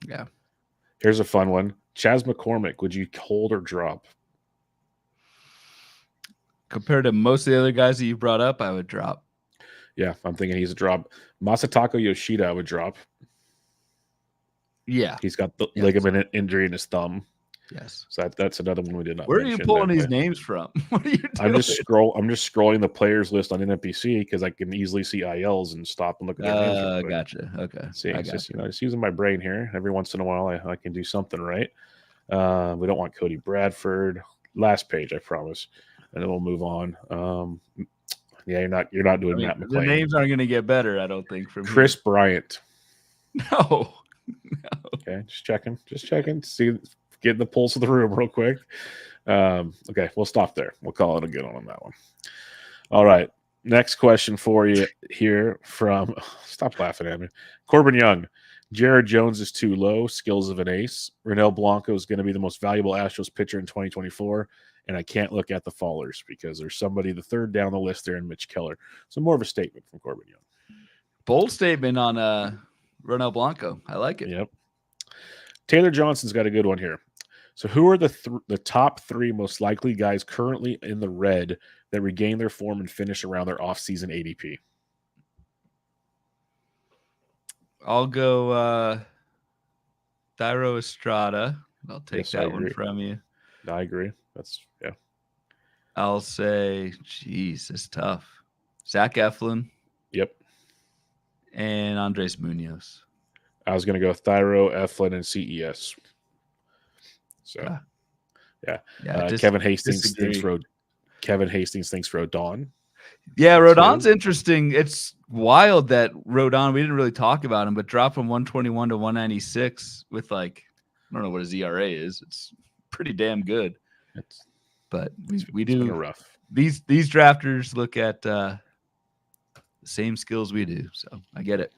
Yeah. Here's a fun one. Chas McCormick, would you hold or drop? Compared to most of the other guys that you brought up, I would drop. Yeah, I'm thinking he's a drop. Masataka Yoshida, I would drop. Yeah. He's got the ligament injury in his thumb. Yes. So that's another one we did not Where mention. are you pulling these names from? What are you doing? I'm just scrolling the players list on NFBC because I can easily see ILs and stop and look at their names real quick. Gotcha. Okay. See, it's just, just using my brain here. Every once in a while, I can do something right. We don't want Cody Bradford. Last page, I promise, and then we'll move on. Yeah, you're not doing Matt McClain. The names aren't going to get better, I don't think. From Chris Bryant. No. Okay, just checking. See, get the pulse of the room real quick. Okay, we'll stop there. We'll call it a good one on that one. All right, next question for you here from. Stop laughing at me, Corbin Young. Jared Jones is too low. Skills of an ace. Ronel Blanco is going to be the most valuable Astros pitcher in 2024. And I can't look at the fallers because there's somebody the third down the list there in Mitch Keller. So more of a statement from Corbin Young. Bold statement on Ronel Blanco. I like it. Yep. Taylor Johnson's got a good one here. So who are the top three most likely guys currently in the red that regain their form and finish around their offseason ADP? I'll go Thairo Estrada. I'll take that one from you. I agree. Yeah. I'll say, geez, it's tough. Zach Eflin. Yep. And Andres Munoz. I was going to go Thairo, Eflin, and CES. So, yeah. Kevin Hastings thinks Rodon. Yeah, Rodon's interesting. It's wild that Rodon, we didn't really talk about him, but dropped from 121 to 196 with I don't know what his ERA is. It's pretty damn good. But we do rough. These drafters look at the same skills we do. So I get it.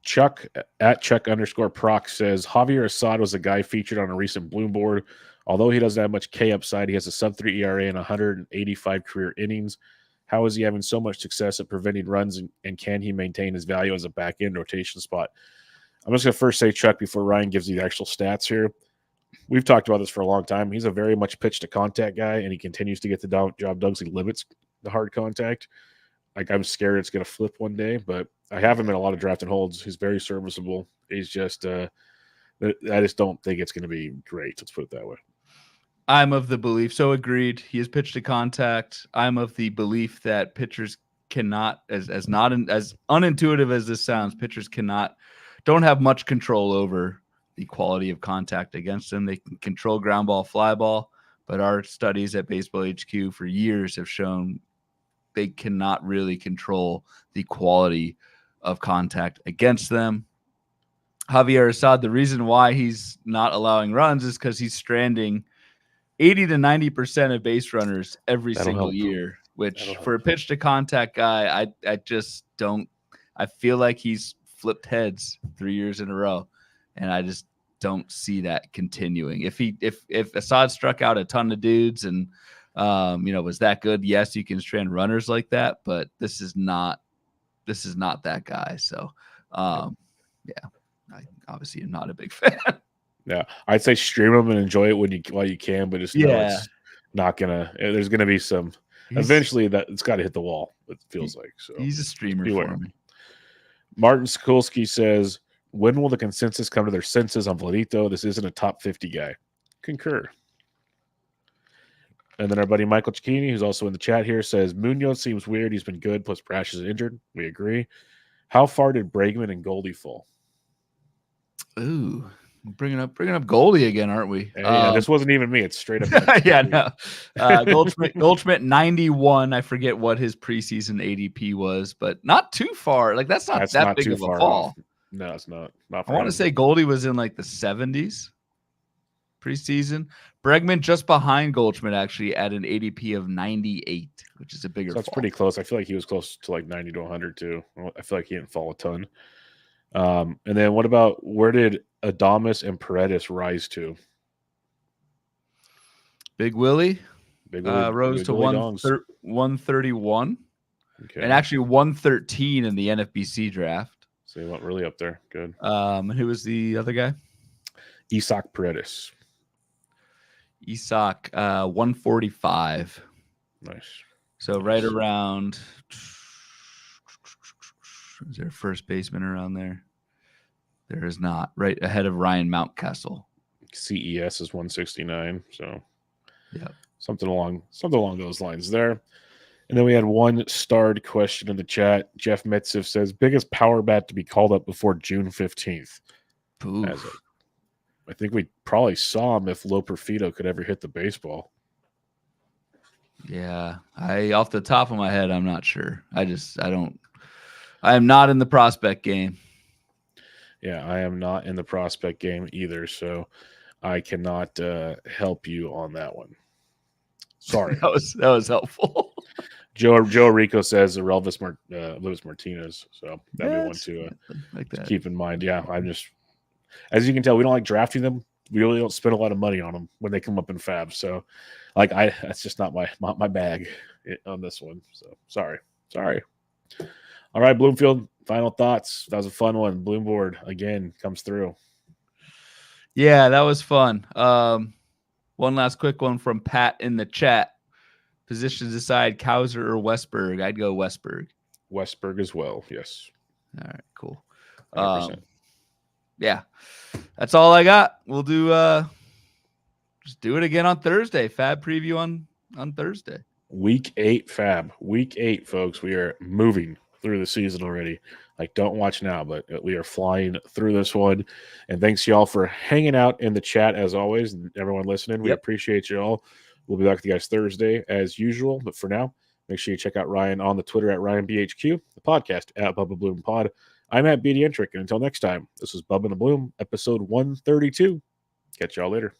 Chuck @Chuck_Proc says Javier Assad was a guy featured on a recent Bloom board. Although he doesn't have much K upside, he has a sub-3 ERA and 185 career innings. How is he having so much success at preventing runs, and can he maintain his value as a back-end rotation spot? I'm just going to first say, Chuck, before Ryan gives you the actual stats here. We've talked about this for a long time. He's a very much pitch-to-contact guy, and he continues to get the job done because he limits the hard contact. I'm scared it's going to flip one day, but I have him in a lot of draft and holds. He's very serviceable. He's just I just don't think it's going to be great. Let's put it that way. I'm of the belief, so agreed. He is pitch to contact. I'm of the belief that pitchers cannot, as unintuitive as this sounds, pitchers don't have much control over the quality of contact against them. They can control ground ball, fly ball, but our studies at Baseball HQ for years have shown they cannot really control the quality of contact against them. Javier Assad, the reason why he's not allowing runs is because he's stranding 80 to 90% of base runners every single year, which for a pitch to contact guy, I just don't. I feel like he's flipped heads 3 years in a row, and I just don't see that continuing. If Assad struck out a ton of dudes and was that good, yes, you can strand runners like that, but this is not that guy. So I obviously am not a big fan. Yeah, I'd say stream them and enjoy it while you can, but just know it's not gonna. There's gonna be some. Eventually, that it's got to hit the wall. It feels like so. He's a streamer for me. Martin Skulski says, "When will the consensus come to their senses on Vladito? This isn't a top 50 guy." Concur. And then our buddy Michael Cicchini, who's also in the chat here, says Munoz seems weird. He's been good. Plus, Brash is injured. We agree. How far did Bregman and Goldie fall? Ooh. Bringing up Goldie again, aren't we? Yeah, this wasn't even me. It's straight up. Yeah, no. Goldschmidt 91. I forget what his preseason ADP was, but not too far. That's not that big of a fall. Off. No, it's not. Not. I want to say Goldie was in the 70s preseason. Bregman just behind Goldschmidt actually at an ADP of 98, which is a bigger. So that's pretty close. I feel like he was close to 90 to 100 too. I feel like he didn't fall a ton. And then what about where did Adames and Paredes rise to? Big Willie rose to 131. Okay. And actually 113 in the NFBC draft. So he went really up there. Good. Who was the other guy? Isaac Paredes. Isaac, 145. Nice. So right around. Is there a first baseman around there? There is not. Right ahead of Ryan Mountcastle. CES is 169. So yeah, something along those lines there. And then we had one starred question in the chat. Jeff Metziff says, biggest power bat to be called up before June 15th. I think we probably saw him if Loperfido could ever hit the baseball. Yeah, off the top of my head, I'm not sure. I am not in the prospect game. Yeah, I am not in the prospect game either, so I cannot help you on that one. Sorry. that was helpful. Joe Rico says Luis Martinez, so that'd be one to keep in mind. Yeah, I'm just, as you can tell, we don't like drafting them. We really don't spend a lot of money on them when they come up in fab. So, that's just not my bag on this one. So sorry. All right, Bloomfield. Final thoughts. That was a fun one. Bloom board again comes through. Yeah, that was fun. One last quick one from Pat in the chat. Positions aside, Cowser or Westburg? I'd go Westburg. Westburg as well. Yes. All right. Cool. 100%. Yeah, that's all I got. We'll do just do it again on Thursday. Fab preview on Thursday. Week 8 Fab. Week 8, folks. We are moving through the season already. Don't watch now, but we are flying through this one. And thanks y'all for hanging out in the chat as always, and everyone listening. We appreciate you all. We'll be back with you guys Thursday as usual. But for now, make sure you check out Ryan on the Twitter at RyanBHQ, the podcast at Bubba Bloom Pod. I'm at BDentric, and until next time, this is Bubba the Bloom, episode 132. Catch y'all later.